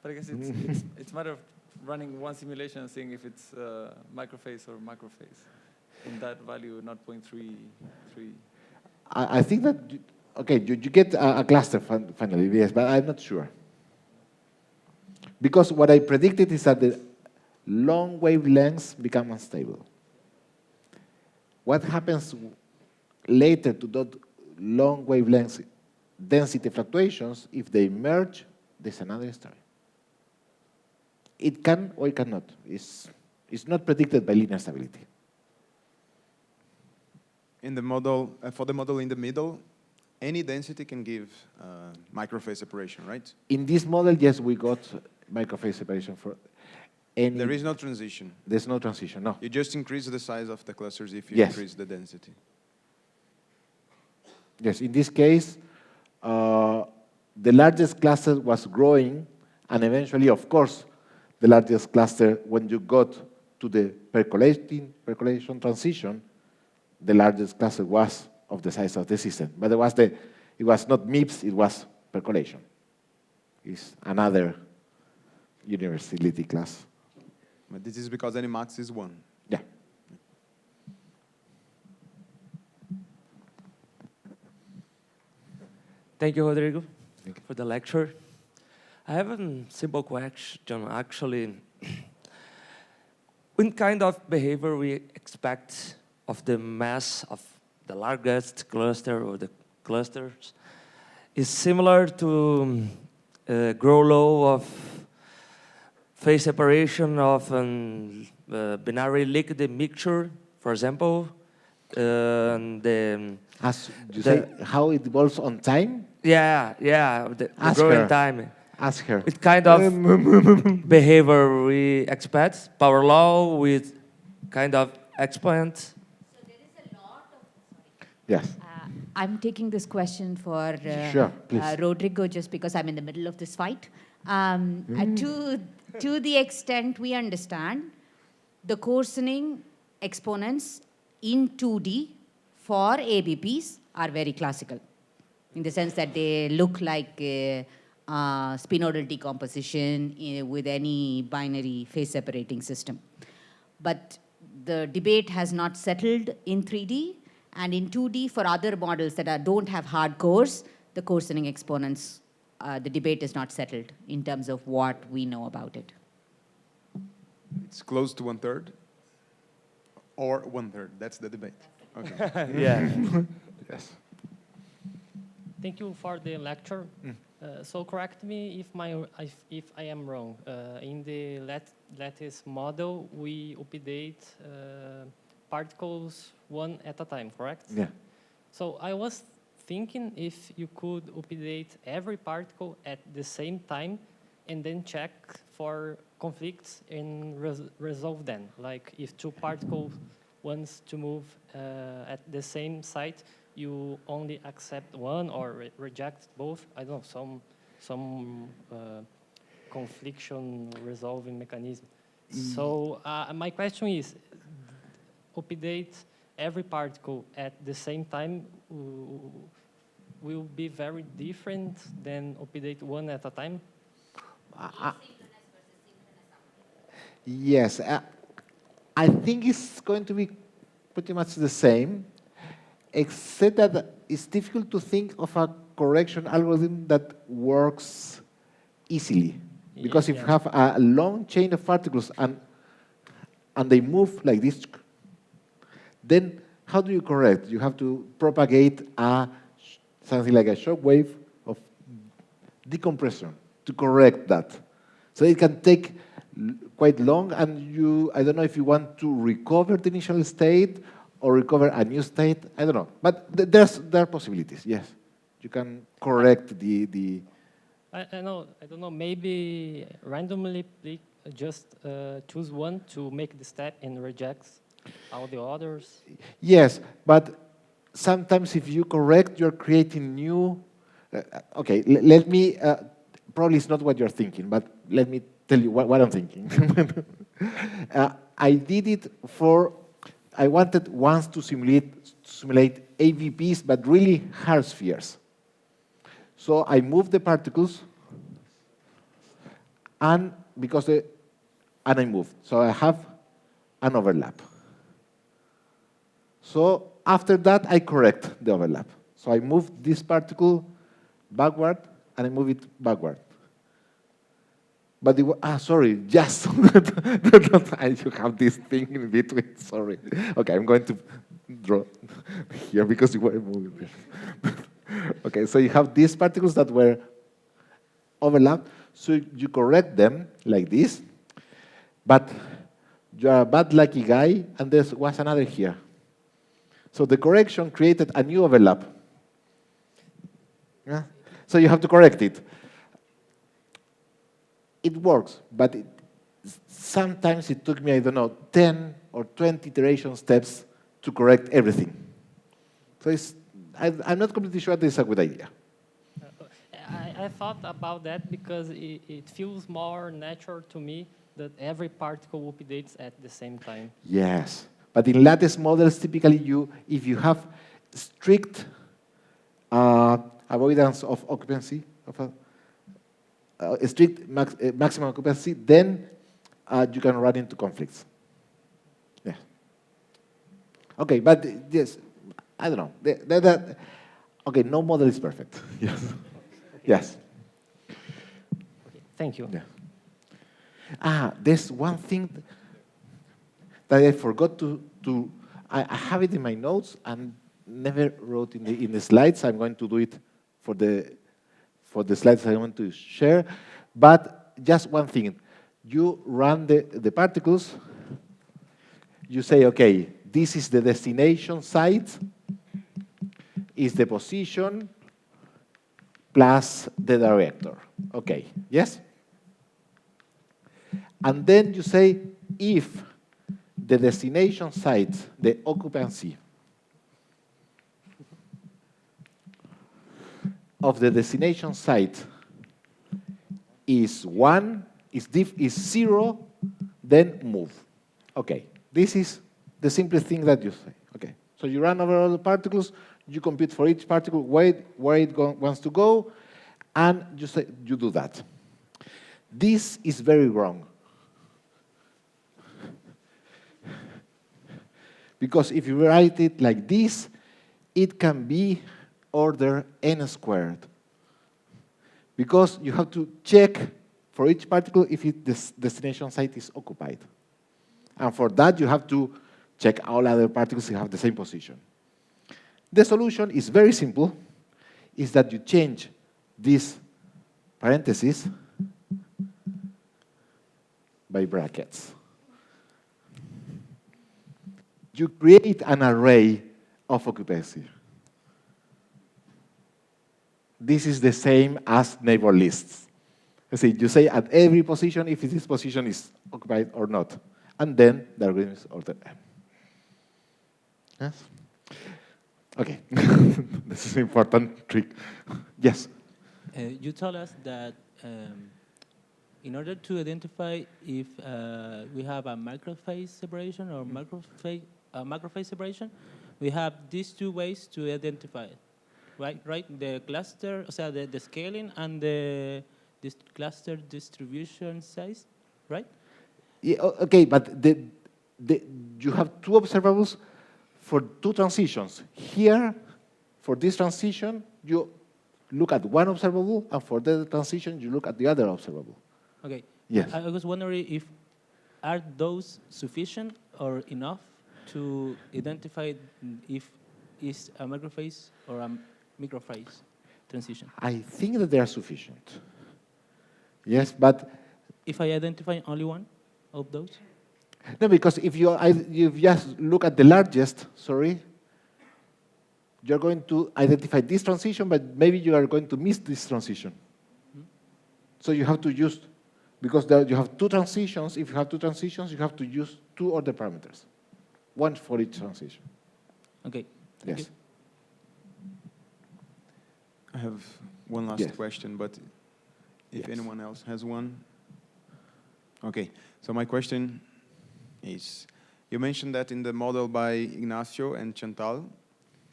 But I guess it's a matter of running one simulation and seeing if it's microphase or macrophase. In that value, not 0.33. I think that, okay, you get a cluster finally, yes, but I'm not sure. Because what I predicted is that the long wavelengths become unstable. What happens later to that long wavelengths density fluctuations, if they merge, there's another story. It can or it cannot. It's not predicted by linear stability. In the model, for the model in the middle, any density can give microphase separation, right? In this model, yes, we got microphase separation for any. There is no transition. There's no transition, no. You just increase the size of the clusters if you Yes. increase the density. Yes, in this case, the largest cluster was growing, and eventually, of course, the largest cluster, when you got to the percolation transition, the largest cluster was of the size of the system. But it was not MIPS, it was percolation. It's another universality class. But this is because any max is 1. Yeah. Thank you, Rodrigo, Thank you. for the lecture. I have a simple question, actually. What kind of behavior we expect of the mass of the largest cluster or the clusters is similar to grow law of phase separation of a binary liquid mixture, for example. As you say, how it evolves on time? The Ask growing her. time. Ask her. What kind of behavior we expect? Power law with kind of exponent? So there is a lot of, sorry. Yes. I'm taking this question for Sure, please. Rodrigo just because I'm in the middle of this fight. To the extent we understand, the coarsening exponents in 2D for ABPs are very classical, in the sense that they look like spinodal decomposition with any binary phase separating system. But the debate has not settled in 3D, and in 2D for other models that don't have hard cores, the coarsening exponents, the debate is not settled in terms of what we know about it. It's close to 1/3 or 1/3. That's the debate. Okay. Yeah. Yes. Thank you for the lecture. So correct me if I am wrong. In the lattice model, we update particles one at a time, correct? Yeah. So I was thinking if you could update every particle at the same time and then check for conflicts and resolve them. Like if two particles wants to move at the same site, you only accept one or reject both. I don't know, some confliction resolving mechanism. So my question is, update every particle at the same time will be very different than update one at a time? Yes. I think it's going to be pretty much the same, except that it's difficult to think of a correction algorithm that works easily. Because if you have a long chain of particles and they move like this, then how do you correct? You have to propagate something like a shock wave of decompression to correct that. So it can take quite long, and I don't know if you want to recover the initial state or recover a new state. I don't know. But there are possibilities, yes. You can correct the I don't know, maybe randomly just choose one to make the step and rejects all the others? Yes, but sometimes if you correct, you're creating new... okay, let me... probably it's not what you're thinking, but let me tell you what I'm thinking. I did it for... I wanted once to simulate AVPs, but really hard spheres. So I moved the particles, and I moved. So I have an overlap. So after that, I correct the overlap. So I move this particle backward, and I move it backward. But sorry, just you have this thing in between. Sorry. Okay, I'm going to draw here because you were moving this. Okay, so you have these particles that were overlapped. So you correct them like this, but you're a bad lucky guy, and there was another here. So the correction created a new overlap. Yeah? So you have to correct it. It works, but sometimes it took me, I don't know, 10 or 20 iteration steps to correct everything. So I'm not completely sure this is a good idea. I thought about that because it feels more natural to me that every particle updates at the same time. Yes, but in lattice models, typically if you have strict avoidance of occupancy, of a strict maximum occupancy, then you can run into conflicts. Yeah. Okay, but yes, I don't know. Okay, no model is perfect. Yes. Yes. Okay, thank you. Yeah. There's one thing that I forgot I have it in my notes and never wrote in the slides. I'm going to do it for the slides I want to share. But just one thing. You run the particles. You say, okay, this is the destination site, is the position, plus the director. Okay, yes? And then you say if the destination site, the occupancy of the destination site is 1, is 0, then move. Okay, this is the simplest thing that you say. Okay, so you run over all the particles, you compute for each particle where it wants to go, and you do that. This is very wrong. Because if you write it like this, it can be order n squared. Because you have to check for each particle if this destination site is occupied. And for that, you have to check all other particles that have the same position. The solution is very simple, is that you change this parentheses by brackets. You create an array of occupancy. This is the same as neighbor lists. You say at every position if this position is occupied or not. And then the algorithm is order n. Yes? Okay. This is an important trick. Yes? You told us that in order to identify if we have a microphase separation or macrophase separation, we have these two ways to identify it, right? The cluster, the scaling and this cluster distribution size, right? Yeah, okay, but you have two observables for two transitions. Here, for this transition, you look at one observable, and for the transition, you look at the other observable. Okay. Yes. I was wondering if are those sufficient or enough to identify if it's a macrophase or a microphase transition? I think that they are sufficient. Yes, but if I identify only one of those? No, because if you just look at the largest, you're going to identify this transition, but maybe you are going to miss this transition. So you have to use, because you have two transitions. If you have two transitions, you have to use two order parameters, one for each transition. Okay. Yes. Okay. I have one last question, but if Yes. anyone else has one. Okay, so my question is, you mentioned that in the model by Ignacio and Chantal,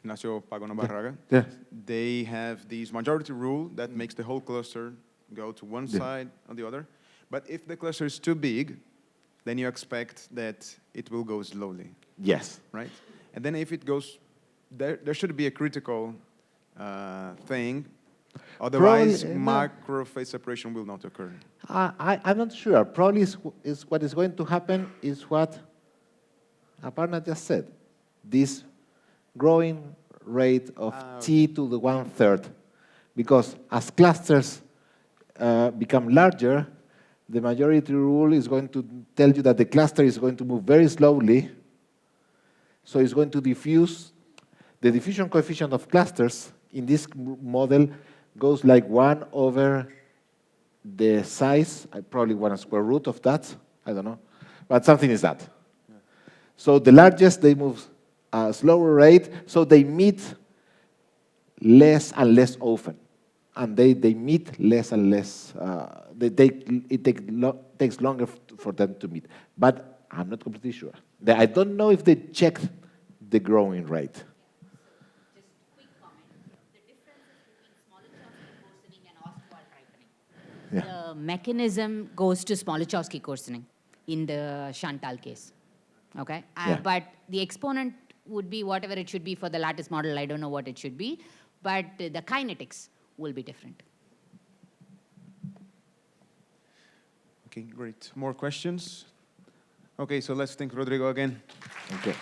Ignacio Pagona Barraga, they have this majority rule that makes the whole cluster go to one side or the other. But if the cluster is too big, then you expect that it will go slowly. Yes. Right? And then if it goes, there should be a critical thing. Otherwise, macrophase separation will not occur. I'm not sure. Probably is what is going to happen is what Aparna just said. This growing rate of t to the 1/3. Because as clusters become larger, the majority rule is going to tell you that the cluster is going to move very slowly. So it's going to diffuse. The diffusion coefficient of clusters in this model goes like 1 over the size, I probably want a square root of that, I don't know, but something is that. Yeah. So the largest, they move a slower rate, so they meet less and less often. And they meet less and less, it takes longer for them to meet. But I'm not completely sure. I don't know if they checked the growing rate. The mechanism goes to Smoluchowski coarsening in the Chantal case. Okay? But the exponent would be whatever it should be for the lattice model. I don't know what it should be. but the kinetics will be different. Okay, great. More questions? Okay, so let's thank Rodrigo again. Okay.